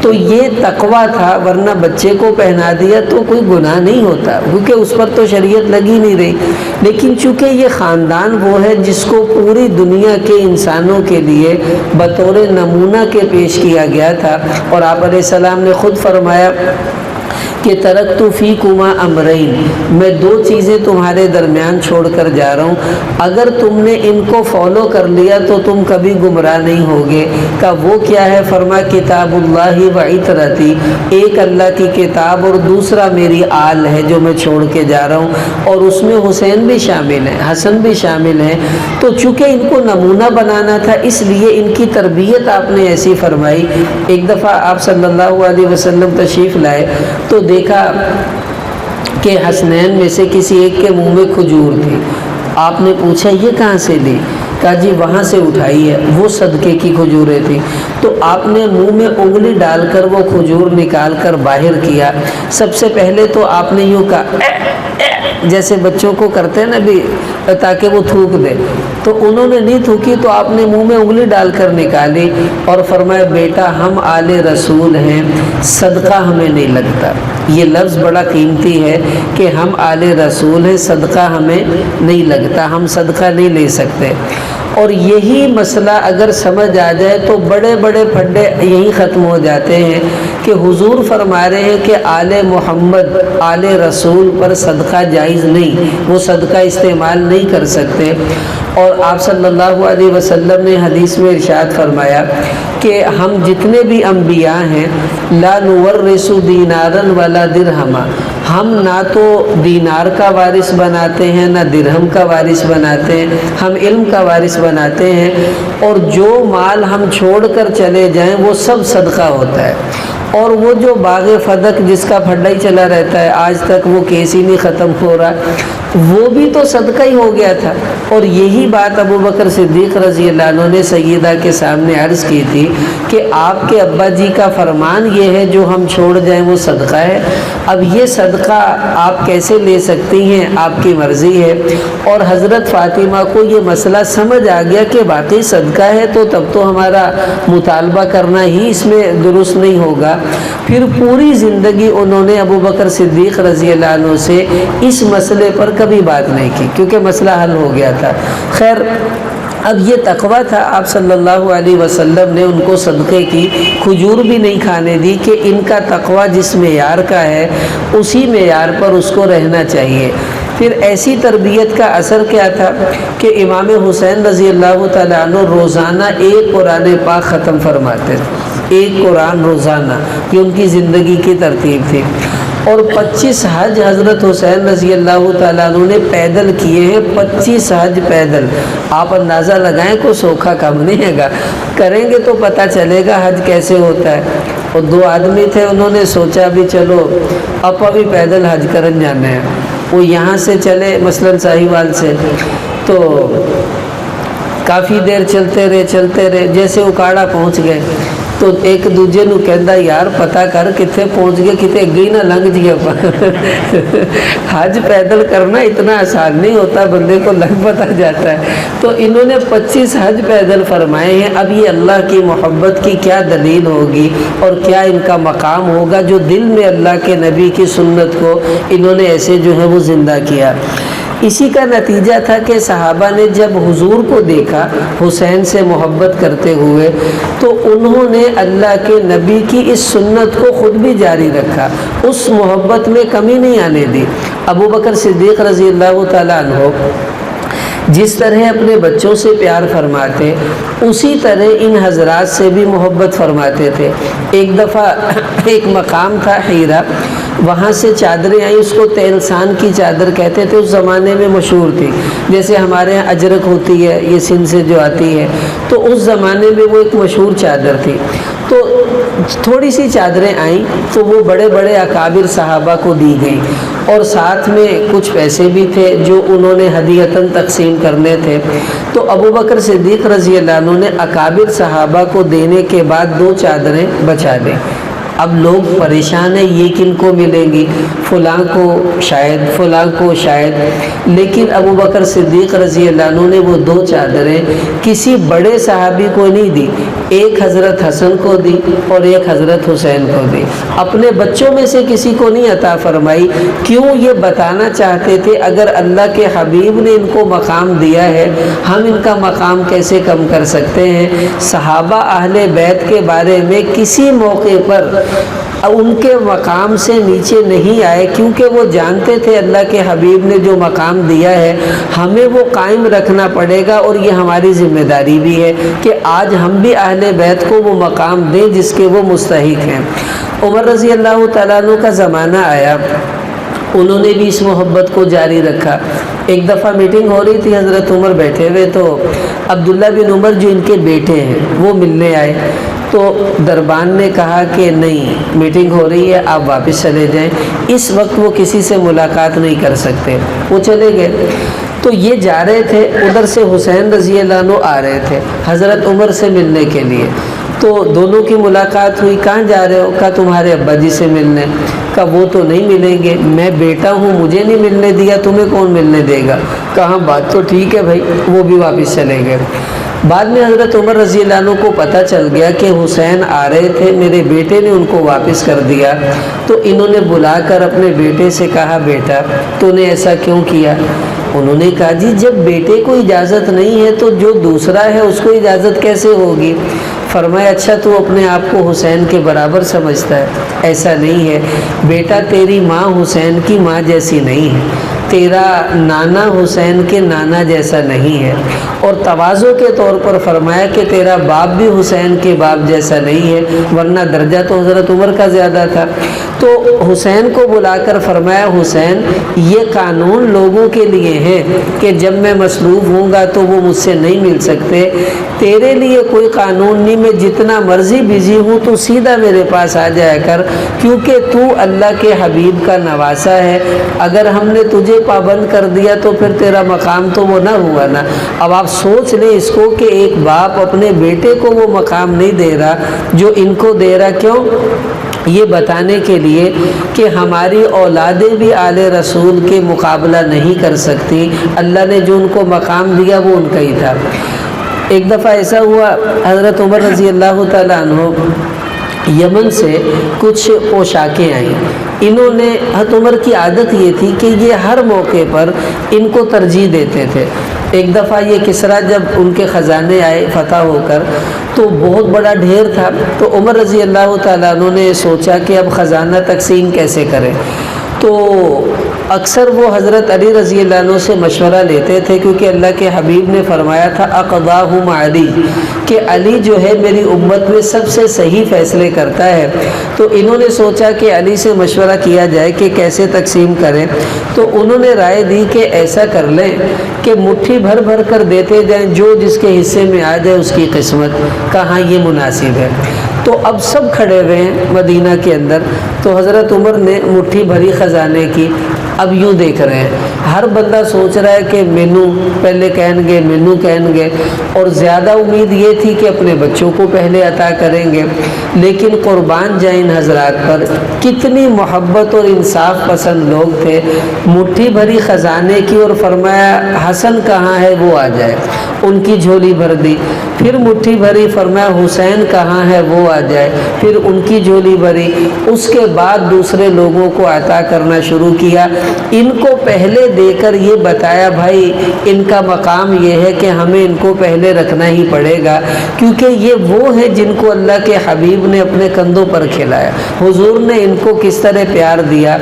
تو یہ تقویٰ تھا، ورنہ بچے کو پہنا دیا تو کوئی گناہ نہیں ہوتا کیونکہ اس پر تو شریعت لگی نہیں رہی، لیکن چونکہ یہ خاندان وہ ہے جس کو پوری دنیا کے انسانوں کے لیے بطور نمونہ کے پیش کیا گیا تھا، اور آپ علیہ السلام نے خود فرمایا کہ ترکت فیکما امرین، میں دو چیزیں تمہارے درمیان چھوڑ کر جا رہا ہوں، اگر تم نے ان کو فالو کر لیا تو تم کبھی گمراہ نہیں ہوگے۔ کہ وہ کیا ہے؟ فرمایا کتاب اللہ و عطرتی، ایک اللہ کی کتاب اور دوسرا میری آل ہے جو میں چھوڑ کے جا رہا ہوں، اور اس میں حسین بھی شامل ہے، حسن بھی شامل ہے۔ تو چونکہ ان کو نمونہ بنانا تھا اس لیے ان کی تربیت آپ نے ایسی فرمائی۔ ایک دفعہ آپ صلی اللہ علیہ وسلم تشریف لائے تو دیکھا کہ حسنین میں سے کسی ایک کے منہ میں کھجور تھی۔ آپ نے پوچھا یہ کہاں سے لی؟ کہا جی وہاں سے اٹھائی ہے، وہ صدقے کی کھجوریں تھیں۔ تو آپ نے منہ میں انگلی ڈال کر وہ کھجور نکال کر باہر کیا۔ سب سے پہلے تو آپ نے یوں کہا جیسے بچوں کو کرتے ہیں نا بھی، تاکہ وہ تھوک دے، تو انہوں نے نہیں تھوکی، تو آپ نے منہ میں انگلی ڈال کر نکالی اور فرمایا بیٹا ہم آل رسول ہیں، صدقہ ہمیں نہیں لگتا۔ یہ لفظ بڑا قیمتی ہے کہ ہم آل رسول ہیں، صدقہ ہمیں نہیں لگتا، ہم صدقہ نہیں لے سکتے۔ اور یہی مسئلہ اگر سمجھ آ جائے تو بڑے بڑے پھڈے یہی ختم ہو جاتے ہیں کہ حضور فرما رہے ہیں کہ آل محمد، آل رسول پر صدقہ جائز نہیں، وہ صدقہ استعمال نہیں کر سکتے۔ اور آپ صلی اللہ علیہ وسلم نے حدیث میں ارشاد فرمایا کہ ہم جتنے بھی انبیاء ہیں لا نورث دینارا ولا درہما، ہم نہ تو دینار کا وارث بناتے ہیں نہ درہم کا وارث بناتے ہیں، ہم علم کا وارث بناتے ہیں، اور جو مال ہم چھوڑ کر چلے جائیں وہ سب صدقہ ہوتا ہے۔ اور وہ جو باغ فدق جس کا پھڈا ہی چلا رہتا ہے، آج تک وہ کیس ہی نہیں ختم ہو رہا، وہ بھی تو صدقہ ہی ہو گیا تھا۔ اور یہی بات ابو بکر صدیق رضی اللہ عنہ نے سیدہ کے سامنے عرض کی تھی کہ آپ کے ابا جی کا فرمان یہ ہے جو ہم چھوڑ جائیں وہ صدقہ ہے، اب یہ صدقہ آپ کیسے لے سکتی ہیں، آپ کی مرضی ہے۔ اور حضرت فاطمہ کو یہ مسئلہ سمجھ آ گیا کہ واقعی صدقہ ہے تو ہمارا مطالبہ کرنا ہی اس میں درست نہیں ہوگا۔ پھر پوری زندگی انہوں نے ابو بکر صدیق رضی اللہ عنہ سے اس مسئلے پر کبھی بات نہیں کی، کیونکہ مسئلہ حل ہو گیا تھا۔ خیر، اب یہ تقویٰ تھا، آپ صلی اللہ علیہ وسلم نے ان کو صدقے کی کھجور بھی نہیں کھانے دی کہ ان کا تقویٰ جس معیار کا ہے اسی معیار پر اس کو رہنا چاہیے۔ پھر ایسی تربیت کا اثر کیا تھا کہ امام حسین رضی اللہ تعالیٰ عنہ روزانہ ایک قرآن پاک ختم فرماتے تھے، ایک قرآن روزانہ، یہ ان کی زندگی کی ترتیب تھی۔ اور 25 حج حضرت حسین رضی اللہ تعالیٰ عنہ نے پیدل کیے ہیں، 25 حج پیدل۔ آپ اندازہ لگائیں، کوئی سوکھا کم نہیں ہے گا، کریں گے تو پتہ چلے گا حج کیسے ہوتا ہے۔ اور 2 آدمی تھے، انہوں نے سوچا بھی چلو آپ بھی پیدل حج کرن جانے ہیں۔ وہ یہاں سے چلے مثلاً ساہیوال سے، تو کافی دیر چلتے رہے، جیسے اکاڑا پہنچ گئے تو ایک دوجے نو کہندا یار پتہ کر کتنے پہنچ گئے، کتے اگے ہی نہ لنگ جی اپا۔ حج پیدل کرنا اتنا آسان نہیں ہوتا، بندے کو لگ پتہ جاتا ہے۔ تو انہوں نے 25 حج پیدل فرمائے ہیں۔ اب یہ اللہ کی محبت کی کیا دلیل ہوگی اور کیا ان کا مقام ہوگا جو دل میں اللہ کے نبی کی سنت کو انہوں نے ایسے جو ہے وہ زندہ کیا۔ اسی کا نتیجہ تھا کہ صحابہ نے جب حضور کو دیکھا حسین سے محبت کرتے ہوئے تو انہوں نے اللہ کے نبی کی اس سنت کو خود بھی جاری رکھا، اس محبت میں کمی نہیں آنے دی۔ ابو بکر صدیق رضی اللہ تعالیٰ عنہ جس طرح اپنے بچوں سے پیار فرماتے اسی طرح ان حضرات سے بھی محبت فرماتے تھے۔ ایک دفعہ ایک مقام تھا حیرہ، وہاں سے چادریں آئیں، اس کو تیلسان کی چادر کہتے تھے، اس زمانے میں مشہور تھی، جیسے ہمارے یہاں اجرک ہوتی ہے یہ سندھ سے جو آتی ہے، تو اس زمانے میں وہ ایک مشہور چادر تھی۔ تو تھوڑی سی چادریں آئیں تو وہ بڑے بڑے اکابر صحابہ کو دی گئی، اور ساتھ میں کچھ پیسے بھی تھے جو انہوں نے ہدیتاً تقسیم کرنے تھے۔ تو ابو بکر صدیق رضی اللہ عنہ نے اکابر صحابہ کو دینے کے بعد 2 چادریں بچا دیں۔ اب لوگ پریشان ہیں، یہ کن کو ملیں گی، فلاں کو شاید، فلاں کو شاید، لیکن ابو بکر صدیق رضی اللہ عنہ نے وہ 2 چادریں کسی بڑے صحابی کو نہیں دی، ایک حضرت حسن کو دی اور ایک حضرت حسین کو دی، اپنے بچوں میں سے کسی کو نہیں عطا فرمائی۔ کیوں؟ یہ بتانا چاہتے تھے اگر اللہ کے حبیب نے ان کو مقام دیا ہے ہم ان کا مقام کیسے کم کر سکتے ہیں۔ صحابہ اہل بیت کے بارے میں کسی موقع پر ان کے مقام سے نیچے نہیں آئے، کیونکہ وہ جانتے تھے اللہ کے حبیب نے جو مقام دیا ہے ہمیں وہ قائم رکھنا پڑے گا، اور یہ ہماری ذمہ داری بھی ہے کہ آج ہم بھی اہل بیت کو وہ مقام دیں جس کے وہ مستحق ہیں۔ عمر رضی اللہ تعالیٰ عنہ کا زمانہ آیا، انہوں نے بھی اس محبت کو جاری رکھا۔ ایک دفعہ میٹنگ ہو رہی تھی، حضرت عمر بیٹھے ہوئے، تو عبداللہ بن عمر جو ان کے بیٹے ہیں وہ ملنے آئے، تو دربان نے کہا کہ نہیں، میٹنگ ہو رہی ہے، آپ واپس چلے جائیں، اس وقت وہ کسی سے ملاقات نہیں کر سکتے۔ وہ چلے گئے، تو یہ جا رہے تھے، ادھر سے حسین رضی اللہ عنہ آ رہے تھے حضرت عمر سے ملنے کے لیے، تو دونوں کی ملاقات ہوئی۔ کہاں جا رہے ہو؟ کہا تمہارے ابا جی سے ملنے۔ کہا وہ تو نہیں ملیں گے، میں بیٹا ہوں، مجھے نہیں ملنے دیا، تمہیں کون ملنے دے گا؟ کہا بات تو ٹھیک ہے بھائی، وہ بھی واپس چلے گئے۔ بعد میں حضرت عمر رضی اللہ عنہ کو پتہ چل گیا کہ حسین آ رہے تھے، میرے بیٹے نے ان کو واپس کر دیا، تو انہوں نے بلا کر اپنے بیٹے سے کہا بیٹا تو نے ایسا کیوں کیا؟ انہوں نے کہا جی جب بیٹے کو اجازت نہیں ہے تو جو دوسرا ہے اس کو اجازت کیسے ہوگی؟ فرمایا اچھا تو اپنے آپ کو حسین کے برابر سمجھتا ہے؟ ایسا نہیں ہے بیٹا، تیری ماں حسین کی ماں جیسی نہیں ہے، تیرا نانا حسین کے نانا جیسا نہیں ہے، اور تواضع کے طور پر فرمایا کہ تیرا باپ بھی حسین کے باپ جیسا نہیں ہے، ورنہ درجہ تو حضرت عمر کا زیادہ تھا۔ تو حسین کو بلا کر فرمایا حسین یہ قانون لوگوں کے لیے ہے کہ جب میں مصروف ہوں گا تو وہ مجھ سے نہیں مل سکتے، تیرے لیے کوئی قانون نہیں، میں جتنا مرضی بزی ہوں تو سیدھا میرے پاس آ جایا کر، کیونکہ تو اللہ کے حبیب کا نواسا ہے، اگر ہم نے تجھے پابند کر دیا تو پھر تیرا مقام تو وہ نہ ہوا نا۔ اب آپ سوچ لیں اس کو کہ ایک باپ اپنے بیٹے کو وہ مقام نہیں دے رہا جو ان کو دے رہا، کیوں؟ یہ بتانے کے لیے کہ ہماری اولادیں بھی آل رسول کے مقابلہ نہیں کر سکتی، اللہ نے جو ان کو مقام دیا وہ ان کا ہی تھا۔ ایک دفعہ ایسا ہوا، حضرت عمر رضی اللہ تعالیٰ عنہ یمن سے کچھ پوشاکیں آئیں، انہوں نے، حضرت عمر کی عادت یہ تھی کہ یہ ہر موقع پر ان کو ترجیح دیتے تھے۔ ایک دفعہ یہ کسریٰ جب ان کے خزانے آئے فتح ہو کر تو بہت بڑا ڈھیر تھا، تو عمر رضی اللہ تعالیٰ عنہ نے سوچا کہ اب خزانہ تقسیم کیسے کریں، تو اکثر وہ حضرت علی رضی اللہ عنہ سے مشورہ لیتے تھے، کیونکہ اللہ کے حبیب نے فرمایا تھا اقضاہم علی، کہ علی جو ہے میری امت میں سب سے صحیح فیصلے کرتا ہے۔ تو انہوں نے سوچا کہ علی سے مشورہ کیا جائے کہ کیسے تقسیم کریں، تو انہوں نے رائے دی کہ ایسا کر لیں کہ مٹھی بھر بھر کر دیتے جائیں، جو جس کے حصے میں آ جائے اس کی قسمت، کہاں یہ مناسب ہے۔ تو اب سب کھڑے ہوئے ہیں مدینہ کے اندر، تو حضرت عمر نے مٹھی بھری خزانے کی، اب یوں دیکھ رہے ہیں، ہر بندہ سوچ رہا ہے کہ مینو پہلے کہیں گے، مینو کہیں گے، اور زیادہ امید یہ تھی کہ اپنے بچوں کو پہلے عطا کریں گے، لیکن قربان جائیں ان حضرات پر، کتنی محبت اور انصاف پسند لوگ تھے، مٹھی بھری خزانے کی اور فرمایا حسن کہاں ہے وہ آ جائے، ان کی جھولی بھر دی، پھر مٹھی بھری، فرمایا حسین کہاں ہے وہ آ جائے، پھر ان کی جھولی بھری، اس کے بعد دوسرے لوگوں کو عطا کرنا شروع کیا۔ ان کو پہلے دے کر یہ بتایا بھائی ان کا مقام یہ ہے کہ ہمیں ان کو پہلے رکھنا ہی پڑے گا، کیونکہ یہ وہ ہے جن کو اللہ کے حبیب نے اپنے کندھوں پر کھلایا، حضور نے ان کو کس طرح پیار دیا۔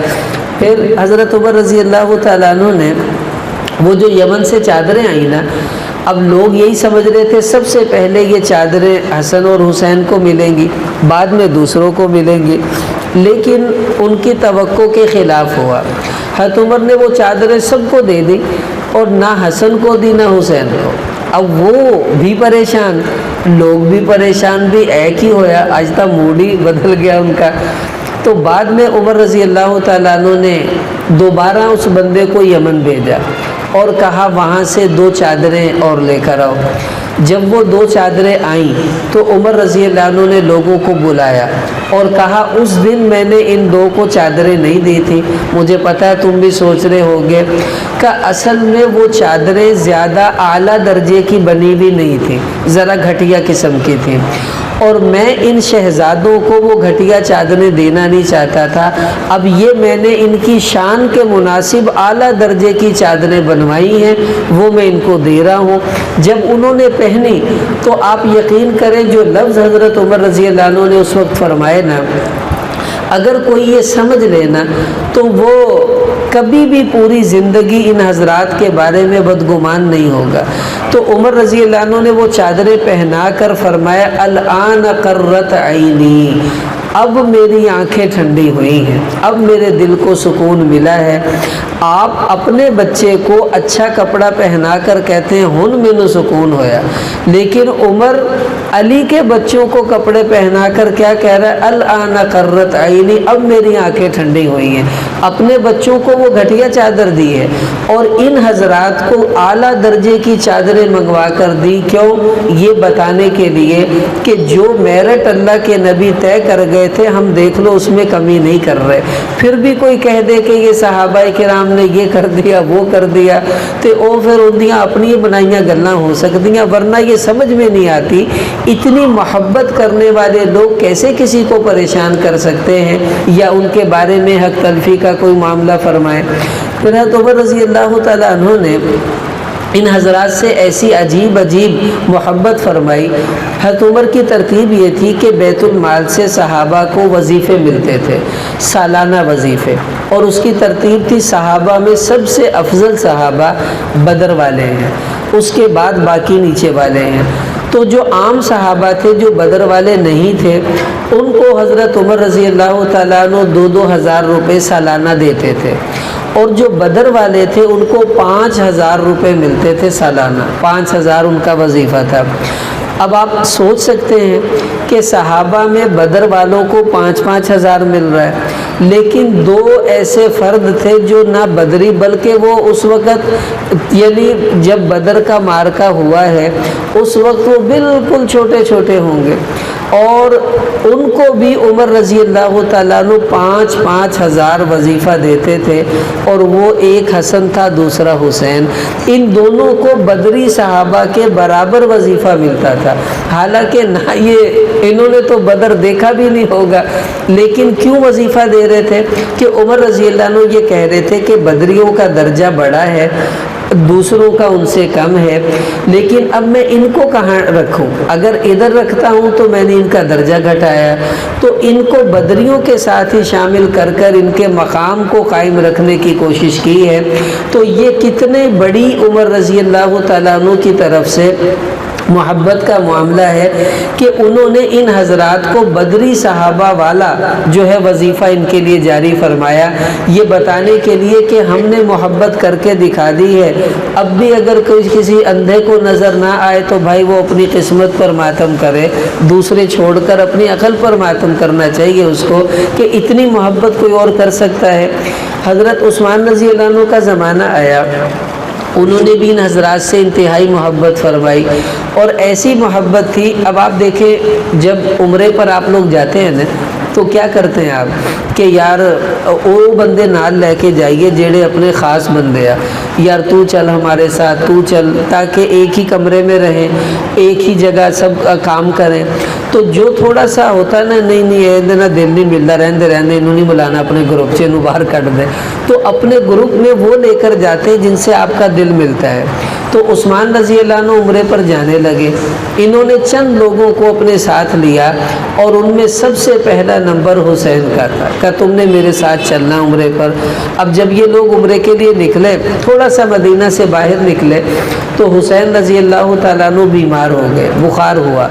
پھر حضرت عمر رضی اللہ تعالیٰ عنہ نے وہ جو یمن سے چادریں آئیں نا، اب لوگ یہی سمجھ رہے تھے سب سے پہلے یہ چادریں حسن اور حسین کو ملیں گی، بعد میں دوسروں کو ملیں گی، لیکن ان کی توقع کے خلاف ہوا۔ حضرت عمر نے وہ چادریں سب کو دے دی اور نہ حسن کو دی نہ حسین کو۔ اب وہ بھی پریشان، لوگ بھی پریشان، بھی ایک ہی ہویا، آج تک موڈ ہی بدل گیا ان کا۔ تو بعد میں عمر رضی اللہ تعالیٰ عنہ نے دوبارہ اس بندے کو یمن بھیجا اور کہا وہاں سے 2 چادریں اور لے کر آؤ۔ جب وہ 2 چادریں آئیں تو عمر رضی اللہ عنہ نے لوگوں کو بلایا اور کہا اس دن میں نے ان 2 کو چادریں نہیں دی تھی، مجھے پتہ ہے تم بھی سوچ رہے ہوگے کہ اصل میں وہ چادریں زیادہ اعلیٰ درجے کی بنی ہوئی نہیں تھیں، ذرا گھٹیا قسم کی تھیں، اور میں ان شہزادوں کو وہ گھٹیا چادریں دینا نہیں چاہتا تھا، اب یہ میں نے ان کی شان کے مناسب اعلیٰ درجے کی چادریں بنوائی ہیں، وہ میں ان کو دے رہا ہوں۔ جب انہوں نے پہنی تو آپ یقین کریں جو لفظ حضرت عمر رضی اللہ عنہ نے اس وقت فرمائے نا، اگر کوئی یہ سمجھ لینا تو وہ کبھی بھی پوری زندگی ان حضرات کے بارے میں بدگمان نہیں ہوگا۔ تو عمر رضی اللہ عنہ نے وہ چادریں پہنا کر فرمایا الآن قرت عینی، اب میری آنکھیں ٹھنڈی ہوئی ہیں، اب میرے دل کو سکون ملا ہے۔ آپ اپنے بچے کو اچھا کپڑا پہنا کر کہتے ہیں ہن مینوں سکون ہویا، لیکن عمر علی کے بچوں کو کپڑے پہنا کر کیا کہہ رہا ہے الآن قرت عینی، اب میری آنکھیں ٹھنڈی ہوئی ہیں۔ اپنے بچوں کو وہ گھٹیا چادر دی ہے اور ان حضرات کو اعلیٰ درجے کی چادریں منگوا کر دی، کیوں؟ یہ بتانے کے لیے کہ جو میرٹ اللہ کے نبی طے کر گئے تھے ہم دیکھ لو اس میں کمی نہیں کر رہے۔ پھر بھی کوئی کہہ دے کہ یہ صحابہ کرام نے یہ کر دیا وہ کر دیا تو وہ پھر اندیاں اپنی بنائیاں گلاں ہو سکتیاں، ورنہ یہ سمجھ میں نہیں آتی اتنی محبت کرنے والے لوگ کیسے کسی کو پریشان کر سکتے ہیں یا ان کے بارے میں حق تلفی کا کوئی معاملہ فرمائے۔ پھر حضرت عمر رضی اللہ تعالیٰ عنہ نے ان حضرات سے ایسی عجیب محبت فرمائی۔ حضرت عمر کی ترتیب یہ تھی کہ بیت المال سے صحابہ کو وظیفے ملتے تھے، سالانہ وظیفے، اور اس کی ترتیب تھی صحابہ میں سب سے افضل صحابہ بدر والے ہیں، اس کے بعد باقی نیچے والے ہیں۔ تو جو عام صحابہ تھے جو بدر والے نہیں تھے ان کو حضرت عمر رضی اللہ تعالیٰ عنہ 2,000 روپے سالانہ دیتے تھے، اور جو بدر والے تھے ان کو 5,000 روپے ملتے تھے سالانہ، 5,000 ان کا وظیفہ تھا۔ اب آپ سوچ سکتے ہیں کہ صحابہ میں بدر والوں کو 5,000 مل رہا ہے، لیکن دو ایسے فرد تھے جو نہ بدری بلکہ وہ اس وقت یعنی جب بدر کا معرکہ ہوا ہے اس وقت وہ بالکل چھوٹے چھوٹے ہوں گے، اور ان کو بھی عمر رضی اللہ تعالیٰ عنہ 5,000 وظیفہ دیتے تھے، اور وہ ایک حسن تھا دوسرا حسین، ان دونوں کو بدری صحابہ کے برابر وظیفہ ملتا تھا۔ حالانکہ نہ یہ انہوں نے تو بدر دیکھا بھی نہیں ہوگا، لیکن کیوں وظیفہ دے رہے تھے کہ عمر رضی اللہ عنہ یہ کہہ رہے تھے کہ بدریوں کا درجہ بڑا ہے، دوسروں کا ان سے کم ہے، لیکن اب میں ان کو کہاں رکھوں؟ اگر ادھر رکھتا ہوں تو میں نے ان کا درجہ گھٹایا، تو ان کو بدریوں کے ساتھ ہی شامل کر کر ان کے مقام کو قائم رکھنے کی کوشش کی ہے۔ تو یہ کتنے بڑی عمر رضی اللہ تعالیٰ عنہ کی طرف سے محبت کا معاملہ ہے کہ انہوں نے ان حضرات کو بدری صحابہ والا جو ہے وظیفہ ان کے لیے جاری فرمایا، یہ بتانے کے لیے کہ ہم نے محبت کر کے دکھا دی ہے۔ اب بھی اگر کوئی کسی اندھے کو نظر نہ آئے تو بھائی وہ اپنی قسمت پر ماتم کرے، دوسرے چھوڑ کر اپنی عقل پر ماتم کرنا چاہیے اس کو کہ اتنی محبت کوئی اور کر سکتا ہے۔ حضرت عثمان رضی اللہ عنہ کا زمانہ آیا، انہوں نے بھی ان حضرات سے انتہائی محبت فرمائی، اور ایسی محبت تھی۔ اب آپ دیکھیں جب عمرے پر آپ لوگ جاتے ہیں نا تو کیا کرتے ہیں آپ کہ یار وہ بندے نال لے کے جائیے جڑے اپنے خاص بندے ہیں، یار تو چل ہمارے ساتھ، تو چل، تاکہ ایک ہی کمرے میں رہیں، ایک ہی جگہ سب کام کریں۔ تو جو تھوڑا سا ہوتا نا نہیں نہ دل نہیں ملتا، رہندے انہوں نہیں بلانا، اپنے گروپ سے انہوں باہر کٹ دے، تو اپنے گروپ میں وہ لے کر جاتے جن سے آپ کا دل ملتا ہے۔ تو عثمان رضی اللہ عنہ عمرے پر جانے لگے، انہوں نے چند لوگوں کو اپنے ساتھ لیا، اور ان میں سب سے پہلا نمبر حسین کا تھا کہ تم نے میرے ساتھ چلنا عمرے پر۔ اب جب یہ لوگ عمرے کے لیے نکلے، تھوڑا سا مدینہ سے باہر نکلے تو حسین رضی اللہ تعالیٰ عنہ بیمار ہو گئے، بخار ہوا،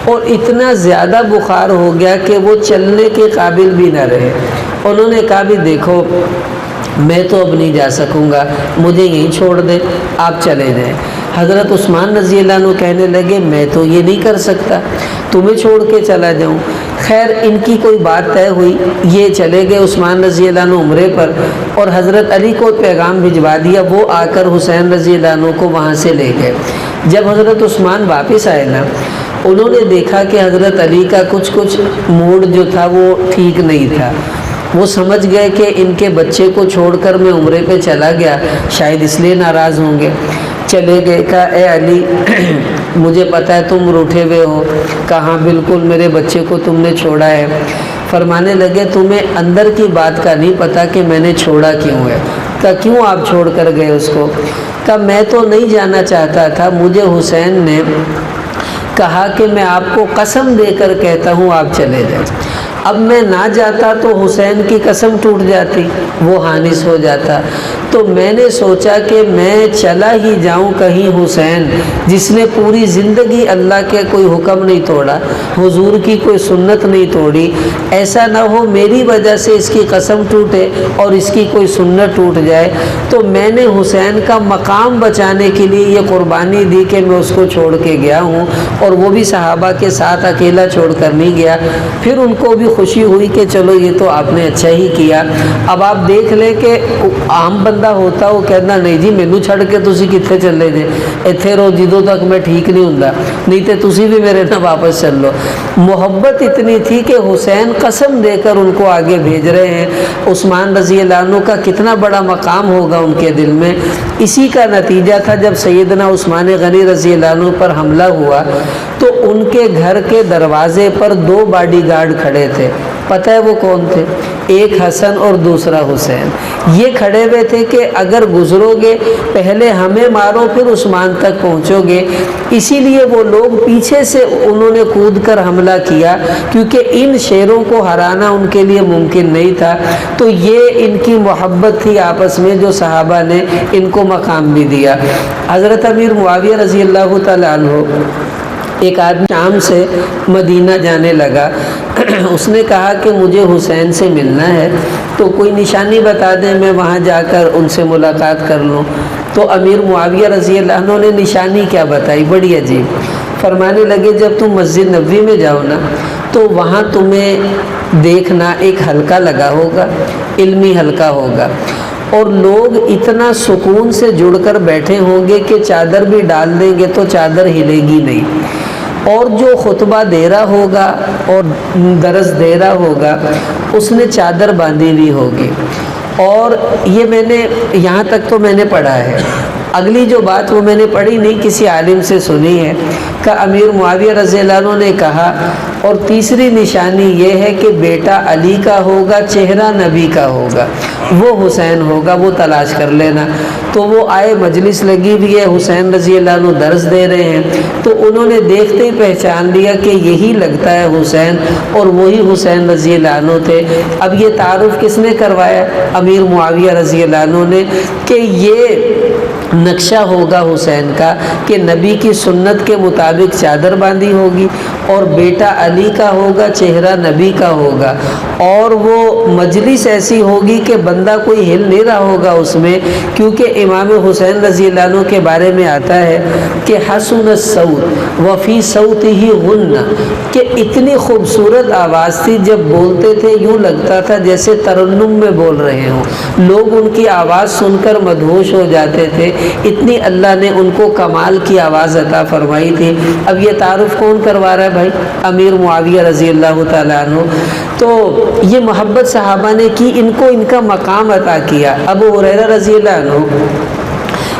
اور اتنا زیادہ بخار ہو گیا کہ وہ چلنے کے قابل بھی نہ رہے۔ انہوں نے کہا بھی دیکھو میں تو اب نہیں جا سکوں گا، مجھے یہیں چھوڑ دیں، آپ چلے جائیں۔ حضرت عثمان رضی اللہ عنہ کہنے لگے میں تو یہ نہیں کر سکتا، تمہیں چھوڑ کے چلا جاؤں۔ خیر ان کی کوئی بات طے ہوئی، یہ چلے گئے عثمان رضی اللہ عنہ عمرے پر، اور حضرت علی کو پیغام بھجوا دیا، وہ آ کر حسین رضی اللہ عنہ کو وہاں سے لے گئے۔ جب حضرت عثمان واپس آئے نا، انہوں نے دیکھا کہ حضرت علی کا کچھ موڈ جو تھا وہ ٹھیک نہیں تھا۔ وہ سمجھ گئے کہ ان کے بچے کو چھوڑ کر میں عمرے پہ چلا گیا، شاید اس لیے ناراض ہوں گے۔ چلے گئے، کہا اے علی مجھے پتہ ہے تم روٹھے ہوئے ہو، کہاں بالکل میرے بچے کو تم نے چھوڑا ہے۔ فرمانے لگے تمہیں اندر کی بات کا نہیں پتہ کہ میں نے چھوڑا کیوں ہے۔ کہا کیوں آپ چھوڑ کر گئے اس کو؟ کہا میں تو نہیں جانا چاہتا تھا، مجھے حسین نے کہا کہ میں آپ کو قسم دے کر کہتا ہوں آپ چلے جائیں۔ اب میں نہ جاتا تو حسین کی قسم ٹوٹ جاتی، وہ حانث ہو جاتا، تو میں نے سوچا کہ میں چلا ہی جاؤں کہیں حسین جس نے پوری زندگی اللہ کے کوئی حکم نہیں توڑا، حضور کی کوئی سنت نہیں توڑی، ایسا نہ ہو میری وجہ سے اس کی قسم ٹوٹے اور اس کی کوئی سنت ٹوٹ جائے۔ تو میں نے حسین کا مقام بچانے کے لیے یہ قربانی دی کہ میں اس کو چھوڑ کے گیا ہوں، اور وہ بھی صحابہ کے ساتھ اکیلا چھوڑ کر نہیں گیا۔ پھر ان کو بھی خوشی ہوئی کہ چلو یہ تو آپ نے اچھا ہی کیا۔ اب آپ دیکھ لیں کہ عام بندہ ہوتا وہ کہنا نہیں جی مینوں چھڑ کے تسی کتنے چلے جے، ایتھے رہو جدوں تک میں ٹھیک نہیں ہوندا، نہیں تے تسی بھی میرے نہ واپس چل لو۔ محبت اتنی تھی کہ حسین قسم دے کر ان کو آگے بھیج رہے ہیں۔ عثمان رضی اللہ عنہ کا کتنا بڑا مقام ہوگا ان کے دل میں۔ اسی کا نتیجہ تھا جب سیدنا عثمان غنی رضی اللہ عنہ پر حملہ ہوا تو ان کے گھر کے دروازے پر 2 باڈی گارڈ کھڑے تھے۔ پتہ ہے وہ کون تھے؟ ایک حسن اور دوسرا حسین۔ یہ کھڑے ہوئے تھے کہ اگر گزرو گے پہلے ہمیں مارو پھر عثمان تک پہنچو گے۔ اسی لیے وہ لوگ پیچھے سے انہوں نے کود کر حملہ کیا، کیونکہ ان شیروں کو ہرانا ان کے لیے ممکن نہیں تھا۔ تو یہ ان کی محبت تھی آپس میں جو صحابہ نے ان کو مقام بھی دیا۔ حضرت امیر معاویہ رضی اللہ تعالیٰ عنہ ایک آدمی شام سے مدینہ جانے لگا، اس نے کہا کہ مجھے حسین سے ملنا ہے، تو کوئی نشانی بتا دیں میں وہاں جا کر ان سے ملاقات کر لوں۔ تو امیر معاویہ رضی اللہ عنہ نے نشانی کیا بتائی، بڑی عجیب، فرمانے لگے جب تم مسجد نبوی میں جاؤ نا تو وہاں تمہیں دیکھنا ایک حلقہ لگا ہوگا، علمی حلقہ ہوگا، اور لوگ اتنا سکون سے جڑ کر بیٹھے ہوں گے کہ چادر بھی ڈال دیں گے تو چادر ہلے گی نہیں، اور جو خطبہ دے رہا ہوگا اور درس دے رہا ہوگا اس نے چادر باندھی ہوئی ہوگی۔ اور یہ میں نے یہاں تک تو میں نے پڑھا ہے، اگلی جو بات وہ میں نے پڑھی نہیں، کسی عالم سے سنی ہے کہ امیر معاویہ رضی اللہ عنہ نے کہا اور تیسری نشانی یہ ہے کہ بیٹا علی کا ہوگا، چہرہ نبی کا ہوگا، وہ حسین ہوگا، وہ تلاش کر لینا۔ تو وہ آئے، مجلس لگی ہوئی ہے، حسین رضی اللہ عنہ درس دے رہے ہیں، تو انہوں نے دیکھتے ہی پہچان لیا کہ یہی لگتا ہے حسین، اور وہی حسین رضی اللہ عنہ تھے۔ اب یہ تعارف کس نے کروایا؟ امیر معاویہ رضی اللہ عنہ نے، کہ یہ نقشہ ہوگا حسین کا کہ نبی کی سنت کے مطابق چادر باندھی ہوگی، اور بیٹا علی کا ہوگا، چہرہ نبی کا ہوگا، اور وہ مجلس ایسی ہوگی کہ بندہ کوئی ہل نہیں رہا ہوگا اس میں، کیونکہ امام حسین رضی اللہ عنہ کے بارے میں آتا ہے کہ حسن الصوت وفی صوتہ غنہ، کہ اتنی خوبصورت آواز تھی، جب بولتے تھے یوں لگتا تھا جیسے ترنم میں بول رہے ہوں، لوگ ان کی آواز سن کر مدہوش ہو جاتے تھے، اتنی اللہ نے ان کو کمال کی آواز عطا فرمائی تھی۔ اب یہ تعارف کون کروا رہا ہے بھائی؟ امیر معاویہ رضی اللہ تعالیٰ عنہ۔ تو یہ محبت صحابہ نے کی، ان کو ان کا مقام عطا کیا۔ ابو ہریرہ رضی اللہ عنہ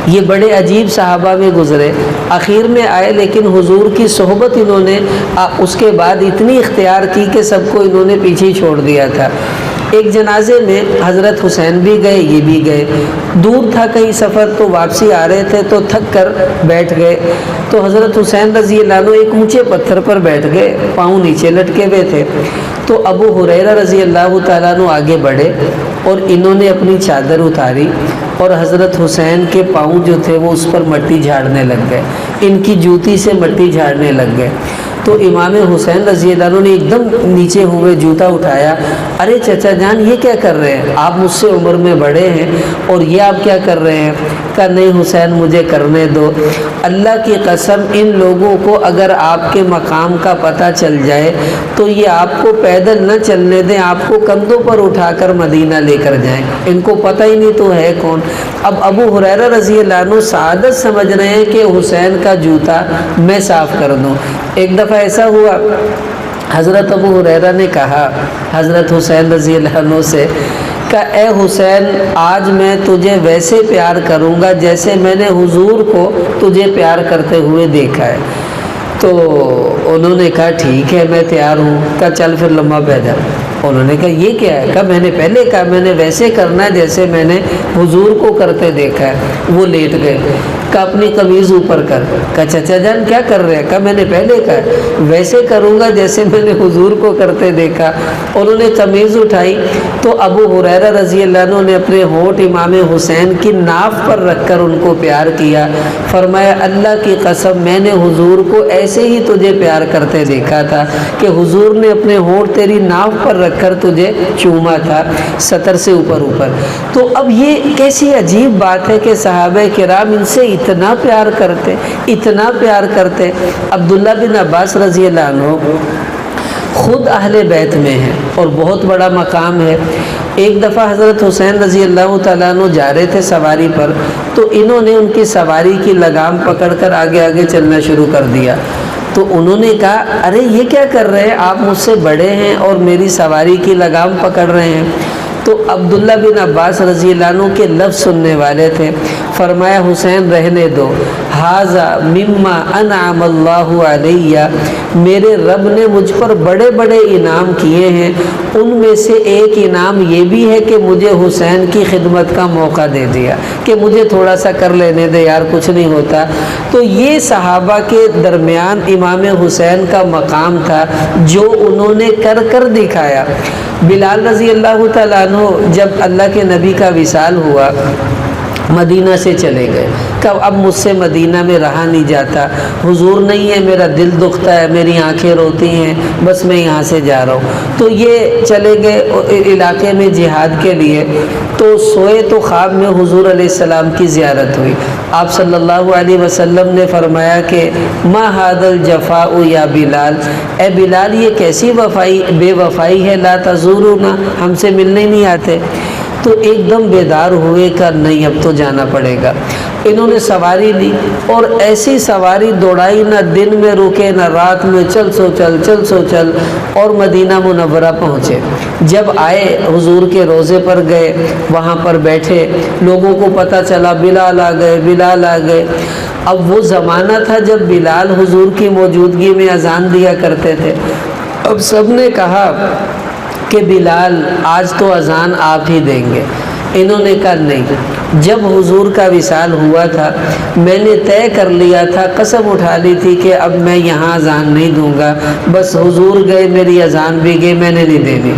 یہ بڑے عجیب صحابہ میں گزرے، آخر میں آئے، لیکن حضور کی صحبت انہوں نے اس کے بعد اتنی اختیار کی کہ سب کو انہوں نے پیچھے چھوڑ دیا تھا۔ ایک جنازے میں حضرت حسین بھی گئے، یہ بھی گئے، دور تھا کہیں سفر، تو واپسی آ رہے تھے تو تھک کر بیٹھ گئے، تو حضرت حسین رضی اللہ عنہ ایک اونچے پتھر پر بیٹھ گئے، پاؤں نیچے لٹکے ہوئے تھے، تو ابو ہریرہ رضی اللہ تعالیٰ عنہ آگے بڑھے اور انہوں نے اپنی چادر اتاری اور حضرت حسین کے پاؤں جو تھے وہ اس پر مٹی جھاڑنے لگ گئے، ان کی جوتی سے مٹی جھاڑنے لگ گئے۔ تو امام حسین رضی اللہ عنہ نے ایک دم نیچے ہوئے جوتا اٹھایا، ارے چچا جان یہ کیا کر رہے ہیں؟ آپ مجھ سے عمر میں بڑے ہیں اور یہ آپ کیا کر رہے ہیں؟ کہا نہیں حسین مجھے کرنے دو، اللہ کی قسم ان لوگوں کو اگر آپ کے مقام کا پتہ چل جائے تو یہ آپ کو پیدل نہ چلنے دیں، آپ کو کندھوں پر اٹھا کر مدینہ لے کر جائیں، ان کو پتہ ہی نہیں تو ہے کون۔ اب ابو ہریرہ رضی اللہ عنہ سعادت سمجھ رہے ہیں کہ حسین کا جوتا میں صاف کر دوں۔ ایک دفعہ ایسا ہوا، حضرت ابو ہریرہ نے کہا حضرت حسین رضی اللہ عنہ سے کہ اے حسین آج میں تجھے ویسے پیار کروں گا جیسے میں نے حضور کو تجھے پیار کرتے ہوئے دیکھا ہے۔ تو انہوں نے کہا ٹھیک ہے میں تیار ہوں۔ کہا چل پھر لمبا پہ جا۔ انہوں نے کہا یہ کیا ہے؟ کہا میں نے پہلے کہا میں نے ویسے کرنا ہے جیسے میں نے حضور کو کرتے دیکھا ہے۔ وہ لیٹ گئے۔ کہا اپنی قمیض اوپر کر۔ کہا چچا جان کیا کر رہے ہیں؟ کہا میں نے پہلے کہا ویسے کروں گا جیسے میں نے حضور کو کرتے دیکھا۔ انہوں نے قمیض اٹھائی تو ابو ہریرہ رضی اللہ عنہ نے اپنے ہونٹ امام حسین کی ناف پر رکھ کر ان کو پیار کیا، فرمایا اللہ کی قسم میں نے حضور کو ایسے ہی تجھے پیار کرتے دیکھا تھا کہ حضور نے اپنے ہونٹ تیری ناف پر رکھ کر تجھے چوما تھا سطر سے اوپر اوپر۔ تو اب یہ کیسی عجیب بات ہے کہ صحابہ کرام ان سے اتنا پیار کرتے، اتنا پیار کرتے۔ عبداللہ بن عباس رضی اللہ عنہ خود اہل بیت میں ہیں اور بہت بڑا مقام ہے۔ ایک دفعہ حضرت حسین رضی اللہ تعالیٰ عنہ جا رہے تھے سواری پر، تو انہوں نے ان کی سواری کی لگام پکڑ کر آگے آگے چلنا شروع کر دیا۔ تو انہوں نے کہا ارے یہ کیا کر رہے ہیں؟ آپ مجھ سے بڑے ہیں اور میری سواری کی لگام پکڑ رہے ہیں۔ تو عبداللہ بن عباس رضی اللہ عنہ کے لفظ سننے والے تھے، فرمایا حسین رہنے دو، ھذا مما انعم اللہ علیہ، میرے رب نے مجھ پر بڑے بڑے انعام کیے ہیں، ان میں سے ایک انعام یہ بھی ہے کہ مجھے حسین کی خدمت کا موقع دے دیا کہ مجھے تھوڑا سا کر لینے دے یار کچھ نہیں ہوتا۔ تو یہ صحابہ کے درمیان امام حسین کا مقام تھا جو انہوں نے کر کر دکھایا۔ بلال رضی اللہ تعالیٰ عنہ جب اللہ کے نبی کا وصال ہوا مدینہ سے چلے گئے۔ کب اب مجھ سے مدینہ میں رہا نہیں جاتا، حضور نہیں ہے، میرا دل دکھتا ہے، میری آنکھیں روتی ہیں، بس میں یہاں سے جا رہا ہوں۔ تو یہ چلے گئے علاقے میں جہاد کے لیے، تو سوئے تو خواب میں حضور علیہ السلام کی زیارت ہوئی۔ آپ صلی اللہ علیہ وسلم نے فرمایا کہ ما ھذا الجفاء یا بلال، اے بلال یہ کیسی بے وفائی ہے، لا تزورنا، ہم سے ملنے نہیں آتے۔ تو ایک دم بیدار ہوئے کہ نہیں اب تو جانا پڑے گا۔ انہوں نے سواری لی اور ایسی سواری دوڑائی، نہ دن میں رکے نہ رات میں، چل سو چل اور مدینہ منورہ پہنچے۔ جب آئے حضور کے روضے پر گئے، وہاں پر بیٹھے، لوگوں کو پتہ چلا بلال آ گئے۔ اب وہ زمانہ تھا جب بلال حضور کی موجودگی میں اذان دیا کرتے تھے۔ اب سب نے کہا کہ بلال آج تو اذان آپ ہی دیں گے۔ انہوں نے کہا نہیں، جب حضور کا وصال ہوا تھا میں نے طے کر لیا تھا، قسم اٹھا لی تھی کہ اب میں یہاں اذان نہیں دوں گا، بس حضور گئے میری اذان بھی گئی، میں نے نہیں دینی۔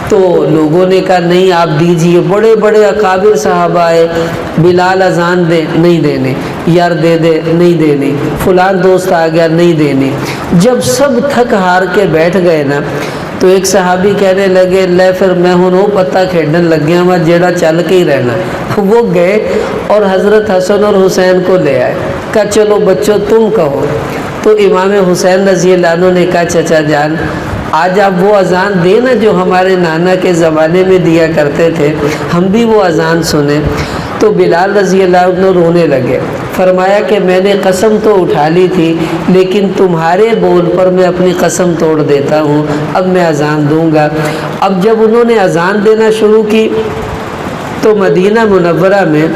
تو لوگوں نے کہا نہیں آپ دیجئے، بڑے بڑے اکابر صحابہ آئے، بلال اذان دے، نہیں دینے، یار دے دے، نہیں دینی، فلان دوست آ گیا، نہیں دینی۔ جب سب تھک ہار کے بیٹھ گئے نا، تو ایک صحابی کہنے لگے لے پھر میں ہوں وہ پتہ کھیڈن لگ گیا میں، جیڑا چل کے ہی رہنا۔ وہ گئے اور حضرت حسن اور حسین کو لے آئے، کہا چلو بچوں تم کہو۔ تو امام حسین رضی اللہ عنہ نے کہا چچا جان آج آپ وہ اذان دینا جو ہمارے نانا کے زمانے میں دیا کرتے تھے، ہم بھی وہ اذان سنیں۔ تو بلال رضی اللہ عنہ رونے لگے، فرمایا کہ میں نے قسم تو اٹھا لی تھی لیکن تمہارے بول پر میں اپنی قسم توڑ دیتا ہوں، اب میں اذان دوں گا۔ اب جب انہوں نے اذان دینا شروع کی تو مدینہ منورہ میں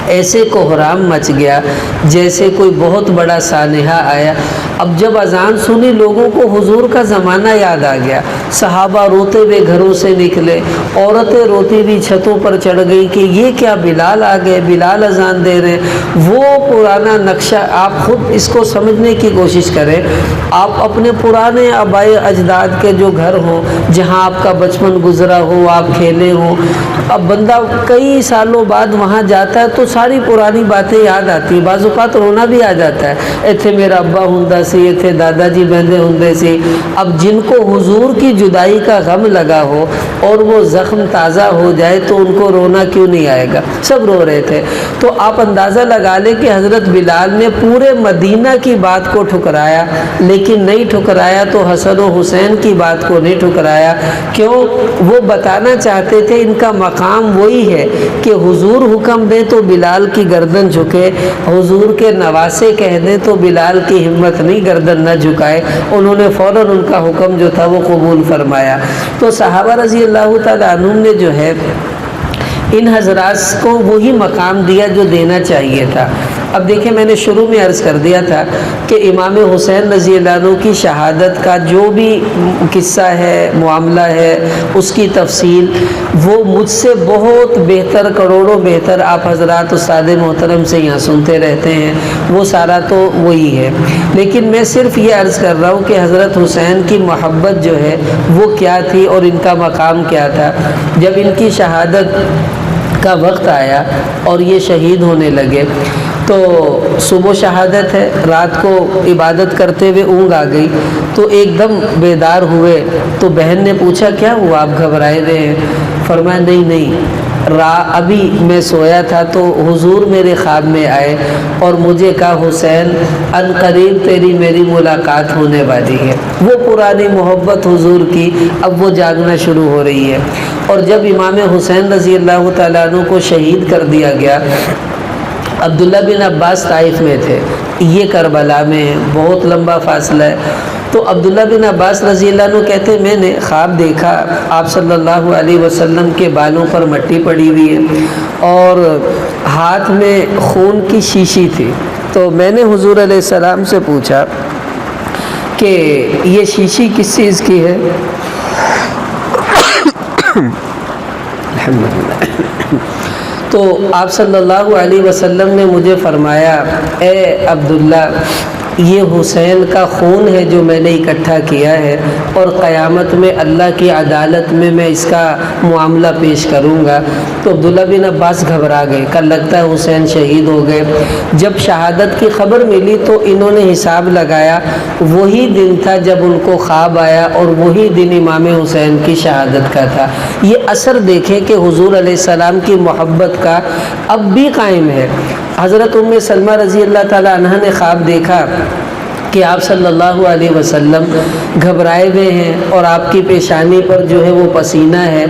ایسے کوہرام مچ گیا جیسے کوئی بہت بڑا سانحہ آیا۔ اب جب اذان سنی لوگوں کو حضور کا زمانہ یاد آ گیا، صحابہ روتے ہوئے گھروں سے نکلے، عورتیں روتی ہوئی چھتوں پر چڑھ گئی کہ یہ کیا بلال آ گئے، بلال اذان دے رہے ہیں۔ وہ پرانا نقشہ آپ خود اس کو سمجھنے کی کوشش کریں، آپ اپنے پرانے آبائی اجداد کے جو گھر ہوں جہاں آپ کا بچپن گزرا ہو، آپ کھیلے ہوں، اب بندہ کئی سالوں بعد وہاں جاتا ہے تو ساری پرانی باتیں یاد آتی ہیں، بعض اوقات رونا بھی آ جاتا ہے، ایتھے میرا ابا ہوندا سی، ایتھے دادا جی بہندے ہوندے سی۔ اب جن کو حضور کی جدائی کا غم لگا ہو اور وہ زخم تازہ ہو جائے تو ان کو رونا کیوں نہیں آئے گا، سب رو رہے تھے۔ تو آپ اندازہ لگا لیں کہ حضرت بلال نے پورے مدینہ کی بات کو ٹھکرایا، لیکن نہیں ٹھکرایا تو حسن و حسین کی بات کو نہیں ٹھکرایا۔ کیوں؟ وہ بتانا چاہتے تھے ان کا مقام وہی ہے کہ حضور حکم دیں تو بلال کی گردن جھکے، حضور کے نواسے کہہ دیں تو بلال کی ہمت نہیں گردن نہ جھکائے۔ انہوں نے فوراً ان کا حکم جو تھا وہ قبول فرمایا۔ تو صحابہ رضی اللہ تعالیٰ عنہم نے جو ہے ان حضرات کو وہی مقام دیا جو دینا چاہیے تھا۔ اب دیکھیں میں نے شروع میں عرض کر دیا تھا کہ امام حسین رضی اللہ عنہ کی شہادت کا جو بھی قصہ ہے، معاملہ ہے، اس کی تفصیل وہ مجھ سے بہت بہتر، کروڑوں بہتر آپ حضرات استاد محترم سے یہاں سنتے رہتے ہیں، وہ سارا تو وہی ہے۔ لیکن میں صرف یہ عرض کر رہا ہوں کہ حضرت حسین کی محبت جو ہے وہ کیا تھی اور ان کا مقام کیا تھا۔ جب ان کی شہادت کا وقت آیا اور یہ شہید ہونے لگے تو صبح شہادت ہے، رات کو عبادت کرتے ہوئے اونگ آ گئی تو ایک دم بیدار ہوئے تو بہن نے پوچھا کیا ہوا، آپ گھبرائے ہوئے ہیں؟ فرمایا نہیں ابھی میں سویا تھا تو حضور میرے خواب میں آئے اور مجھے کہا حسین ان قریب تیری میری ملاقات ہونے والی ہے۔ وہ پرانی محبت حضور کی اب وہ جاگنا شروع ہو رہی ہے۔ اور جب امام حسین رضی اللہ تعالیٰ عنہ کو شہید کر دیا گیا، عبداللہ بن عباس طائف میں تھے، یہ کربلا میں ہے، بہت لمبا فاصلہ ہے۔ تو عبداللہ بن عباس رضی اللہ عنہ کہتے ہیں میں نے خواب دیکھا آپ صلی اللہ علیہ وسلم کے بالوں پر مٹی پڑی ہوئی ہے اور ہاتھ میں خون کی شیشی تھی۔ تو میں نے حضور علیہ السلام سے پوچھا کہ یہ شیشی کس چیز کی ہے؟ الحمدللہ۔ تو آپ صلی اللہ علیہ وسلم نے مجھے فرمایا اے عبداللہ یہ حسین کا خون ہے جو میں نے اکٹھا کیا ہے، اور قیامت میں اللہ کی عدالت میں میں اس کا معاملہ پیش کروں گا۔ تو عبداللہ بن عباس گھبرا گئے، کل لگتا ہے حسین شہید ہو گئے۔ جب شہادت کی خبر ملی تو انہوں نے حساب لگایا، وہی دن تھا جب ان کو خواب آیا، اور وہی دن امام حسین کی شہادت کا تھا۔ یہ اثر دیکھیں کہ حضور علیہ السلام کی محبت کا اب بھی قائم ہے۔ حضرت ام سلمہ رضی اللہ تعالیٰ عنہ نے خواب دیکھا کہ آپ صلی اللہ علیہ وسلم گھبرائے ہوئے ہیں اور آپ کی پیشانی پر جو ہے وہ پسینہ ہے۔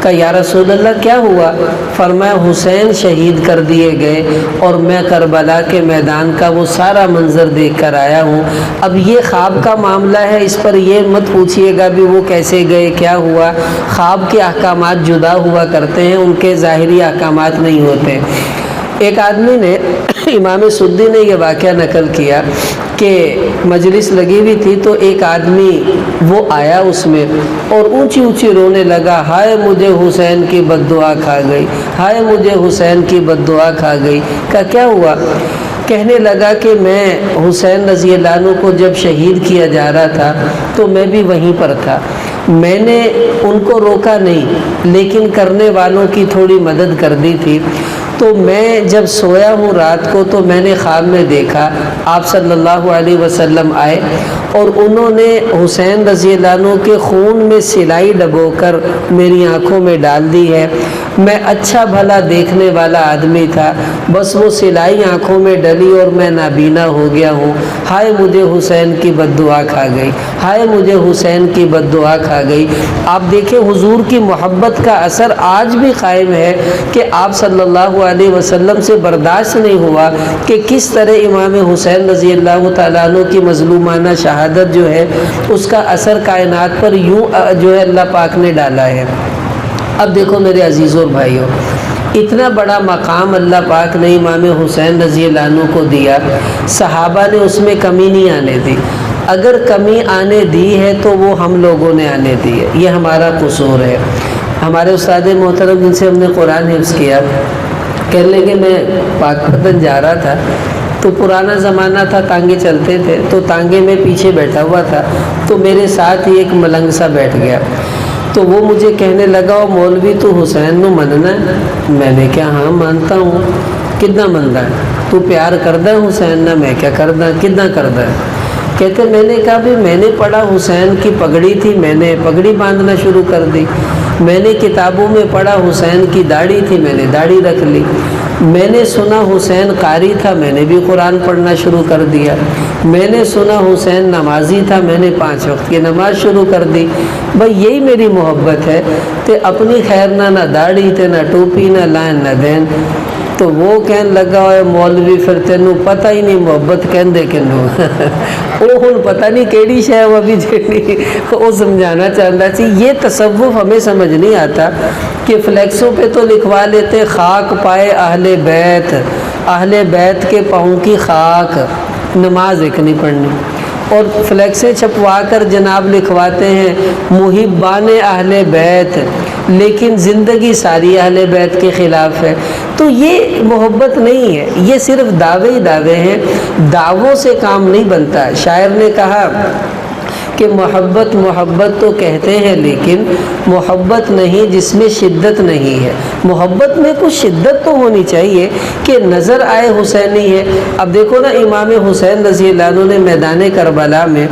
کہا یا رسول اللہ کیا ہوا؟ فرمایا حسین شہید کر دیے گئے اور میں کربلا کے میدان کا وہ سارا منظر دیکھ کر آیا ہوں۔ اب یہ خواب کا معاملہ ہے، اس پر یہ مت پوچھیے گا بھی وہ کیسے گئے، کیا ہوا۔ خواب کے احکامات جدا ہوا کرتے ہیں، ان کے ظاہری احکامات نہیں ہوتے۔ ایک آدمی نے امام سدی نے یہ واقعہ نقل کیا کہ مجلس لگی ہوئی تھی تو ایک آدمی وہ آیا اس میں اور اونچی اونچی رونے لگا، ہائے مجھے حسین کی بد دعا کھا گئی، ہائے مجھے حسین کی بد دعا کھا گئی۔ کہا کیا ہوا؟ کہنے لگا کہ میں حسین رضی اللہ عنہ کو جب شہید کیا جا رہا تھا تو میں بھی وہیں پر تھا، میں نے ان کو روکا نہیں لیکن کرنے والوں کی تھوڑی مدد کر دی تھی۔ تو میں جب سویا ہوں رات کو تو میں نے خواب میں دیکھا آپ صلی اللہ علیہ وسلم آئے اور انہوں نے حسین رضی اللہ عنہ کے خون میں سلائی ڈبو کر میری آنکھوں میں ڈال دی ہے۔ میں اچھا بھلا دیکھنے والا آدمی تھا، بس وہ سلائی آنکھوں میں ڈلی اور میں نابینا ہو گیا ہوں۔ ہائے مجھے حسین کی بد دعا کھا گئی، ہائے مجھے حسین کی بد دعا کھا گئی۔ آپ دیکھیں حضور کی محبت کا اثر آج بھی قائم ہے کہ آپ صلی اللہ علیہ وسلم سے برداشت نہیں ہوا کہ کس طرح امام حسین رضی اللہ تعالیٰ عنہ کی مظلومانہ شہادت جو ہے اس کا اثر کائنات پر یوں جو ہے اللہ پاک نے ڈالا ہے۔ اب دیکھو میرے عزیزوں اور بھائیوں، اتنا بڑا مقام اللہ پاک نے امام حسین رضی اللہ عنہ کو دیا، صحابہ نے اس میں کمی نہیں آنے دی۔ اگر کمی آنے دی ہے تو وہ ہم لوگوں نے آنے دی ہے، یہ ہمارا قصور ہے۔ ہمارے استاد محترم جن سے ہم نے قرآن حفظ کیا کہنے لگے میں پاک پتن جا رہا تھا تو پرانا زمانہ تھا، تانگے چلتے تھے، تو تانگے میں پیچھے بیٹھا ہوا تھا تو میرے ساتھ ہی ایک ملنگ سا بیٹھ گیا، تو وہ مجھے کہنے لگا او مولوی تو حسین نو مننا ہے؟ میں نے کہا ہاں مانتا ہوں۔ کتنا مندا ہے تو پیار کردا ہے حسین نہ؟ میں کیا کردا، کتنا کردا ہے؟ کہتے میں نے کہا بھی میں نے پڑھا حسین کی پگڑی تھی، میں نے پگڑی باندھنا شروع کر دی، میں نے کتابوں میں پڑھا حسین کی داڑھی تھی، میں نے داڑھی رکھ لی، میں نے سنا حسین قاری تھا، میں نے بھی قرآن پڑھنا شروع کر دیا، میں نے سنا حسین نمازی تھا، میں نے 5 وقت کی نماز شروع کر دی۔ بھائی یہی میری محبت ہے، تے اپنی خیر نہ داڑھی تے نہ ٹوپی نہ لائن نہ دین۔ تو وہ کہنے لگا ہوئے مولوی پھر تینوں پتہ ہی نہیں محبت کہندے کنوں وہ ہن پتہ نہیں کیڑی شے وہ بھی جیڑی وہ سمجھانا چاہتا سی۔ یہ تصوف ہمیں سمجھ نہیں آتا کہ فلیکسوں پہ تو لکھوا لیتے خاک پائے اہل بیت، اہل بیت کے پاؤں کی خاک، نماز ایک نہیں پڑھنی، اور فلیکسیں چھپوا کر جناب لکھواتے ہیں محبان اہل بیت، لیکن زندگی ساری اہل بیت کے خلاف ہے۔ تو یہ محبت نہیں ہے، یہ صرف دعوے ہی دعوے ہیں، دعووں سے کام نہیں بنتا۔ شاعر نے کہا کہ محبت محبت تو کہتے ہیں لیکن محبت نہیں جس میں شدت نہیں ہے۔ محبت میں کچھ شدت تو ہونی چاہیے کہ نظر آئے حسینی ہے۔ اب دیکھو نا امام حسین رضی اللہ عنہ نے میدان کربلا میں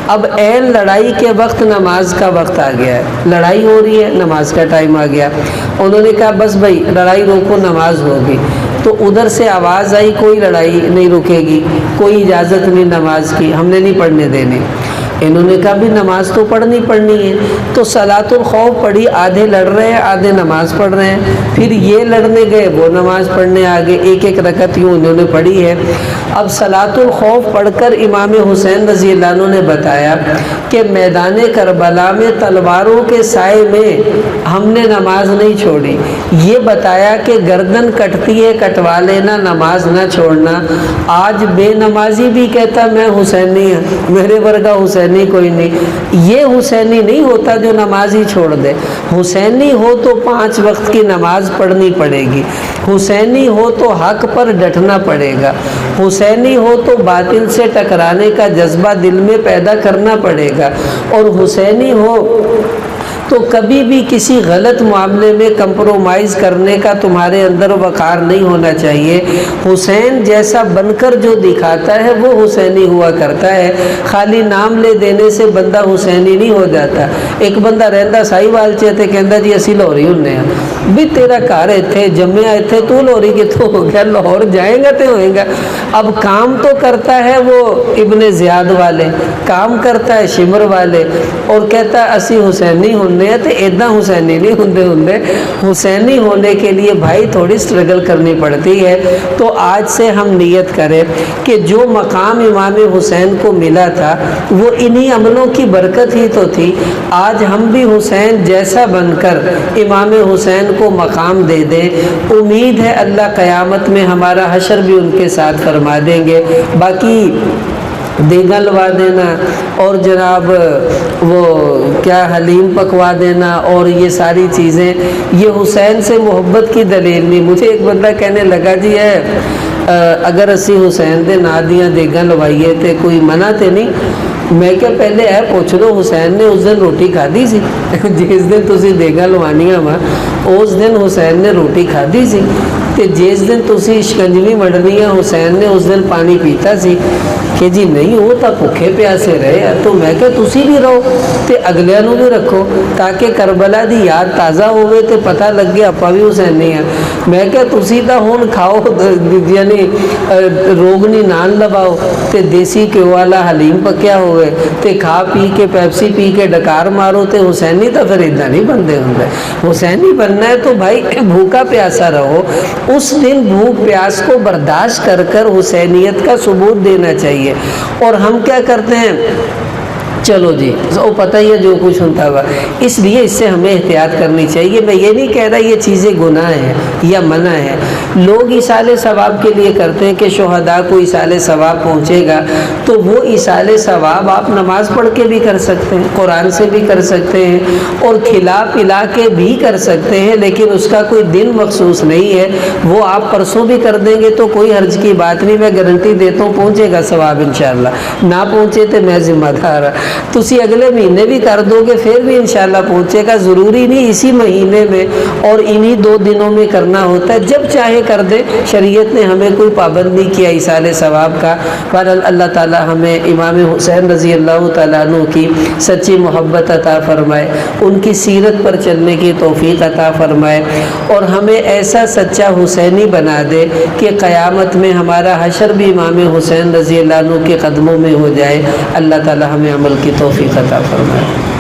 اب عین لڑائی کے وقت نماز کا وقت آ گیا ہے، لڑائی ہو رہی ہے، نماز کا ٹائم آ گیا، انہوں نے کہا بس بھائی لڑائی روکو نماز ہوگی۔ تو ادھر سے آواز آئی کوئی لڑائی نہیں رکے گی، کوئی اجازت نہیں نماز کی، ہم نے نہیں پڑھنے دینی۔ انہوں نے کہا بھی نماز تو پڑھنی ہے، تو صلاۃ الخوف پڑھی، آدھے لڑ رہے ہیں آدھے نماز پڑھ رہے ہیں، پھر یہ لڑنے گئے وہ نماز پڑھنے آگے، ایک ایک رکعت یوں انہوں نے پڑھی ہے۔ اب صلاۃ الخوف پڑھ کر امام حسین رضی اللہ عنہ نے بتایا کہ میدان کربلا میں تلواروں کے سائے میں ہم نے نماز نہیں چھوڑی، یہ بتایا کہ گردن کٹتی ہے کٹوا لینا، نماز نہ چھوڑنا۔ آج بے نمازی بھی کہتا میں حسینی ہوں، میرے ورگا حسین حسینی کوئی نہیں، یہ حسینی نہیں ہوتا جو نماز ہی چھوڑ دے۔ حسینی ہو تو 5 وقت کی نماز پڑھنی پڑے گی، حسینی ہو تو حق پر ڈٹنا پڑے گا، حسینی ہو تو باطل سے ٹکرانے کا جذبہ دل میں پیدا کرنا پڑے گا، اور حسینی ہو تو کبھی بھی کسی غلط معاملے میں کمپرومائز کرنے کا تمہارے اندر وقار نہیں ہونا چاہیے۔ حسین جیسا بن کر جو دکھاتا ہے وہ حسینی ہوا کرتا ہے، خالی نام لے دینے سے بندہ حسینی نہیں ہو جاتا۔ ایک بندہ رہتا سائی وال چاہتے کہندا جی اسی لاہوری ہونے ہیں، بھی تیرا گھر اتنے جمیا اتنے تو لاہوری کتوں ہو گیا، لاہور جائے گا تو ہوئے گا۔ اب کام تو کرتا ہے وہ ابن زیاد والے، کام کرتا ہے شمر والے، اور کہتا ہے اسی حسینی ہونے تو ایدہ حسینی نہیں ہندے حسینی ہونے کے لیے بھائی تھوڑی سٹرگل کرنی پڑتی ہے۔ تو آج سے ہم نیت کریں کہ جو مقام امام حسین کو ملا تھا وہ انہی عملوں کی برکت ہی تو تھی، آج ہم بھی حسین جیسا بن کر امام حسین کو مقام دے دیں۔ امید ہے اللہ قیامت میں ہمارا حشر بھی ان کے ساتھ فرما دیں گے۔ باقی دیگا لوا دینا اور جناب وہ کیا حلیم پکوا دینا اور یہ ساری چیزیں، یہ حسین سے محبت کی دلیل نہیں۔ مجھے ایک بندہ کہنے لگا جی ہے اگر اسی حسین دے نا دیاں دیگا لوائیے تے کوئی منع تے نہیں؟ میں کہ پہلے اے پوچھ لو حسین نے اس دن روٹی کھادی سی؟ جس دن تسی دیگا لوانیاں وا اس دن حسین نے روٹی کھادی سی، تے جس دن تسی شکنجوی مڑنیاں حسین نے اس دن پانی پیتا سی؟ کہ جی نہیں وہ تو بھوکے پیاسے رہے۔ تو میں کہ تسی بھی رہو تے اگلیاں نو بھی رکھو تاکہ کربلا دی یاد تازہ ہوئے تے پتہ لگ گیا اپا بھی حسینی ہیں۔ میں کہ تسی تا ہون کھاؤ یعنی روگنی نان لباؤ تے دیسی گھیو والا حلیم پکیا ہوئے تے کھا پی کے پیپسی پی کے ڈکار مارو تے حسینی تا پھر ادھا نہیں بندے ہوندے۔ حسینی بننا ہے تو بھائی بھوکا پیاسا رہو، اس دن بھوک پیاس کو برداشت کر کر حسینیت کا ثبوت دینا چاہیے۔ اور ہم کیا کرتے ہیں چلو جی وہ پتہ ہی ہے جو کچھ ہوتا ہوا، اس لیے اس سے ہمیں احتیاط کرنی چاہیے۔ میں یہ نہیں کہہ رہا یہ چیزیں گناہ ہیں یا منع ہے، لوگ ایصال ثواب کے لیے کرتے ہیں کہ شہداء کو ایصال ثواب پہنچے گا، تو وہ ایصال ثواب آپ نماز پڑھ کے بھی کر سکتے ہیں، قرآن سے بھی کر سکتے ہیں، اور کھلا پلا کے بھی کر سکتے ہیں، لیکن اس کا کوئی دن مخصوص نہیں ہے۔ وہ آپ پرسوں بھی کر دیں گے تو کوئی حرج کی بات نہیں، میں گارنٹی دیتا ہوں پہنچے گا ثواب انشاءاللہ، نہ پہنچے تو میں ذمہ دار ہوں۔ تسی اگلے مہینے بھی کر دو گے پھر بھی انشاءاللہ پہنچے گا، ضروری نہیں اسی مہینے میں اور انہی 2 دنوں میں کرنا ہوتا ہے، جب چاہے کر دے، شریعت نے ہمیں کوئی پابند نہیں کیا ایصال ثواب کا۔ بہرحال اللہ تعالی ہمیں امام حسین رضی اللہ تعالیٰ عنہ کی سچی محبت عطا فرمائے، ان کی سیرت پر چلنے کی توفیق عطا فرمائے، اور ہمیں ایسا سچا حسینی بنا دے کہ قیامت میں ہمارا حشر بھی امام حسین رضی اللہ عنہ کے قدموں میں ہو جائے۔ اللہ تعالی ہمیں عمل کی توفیق عطا فرمائے۔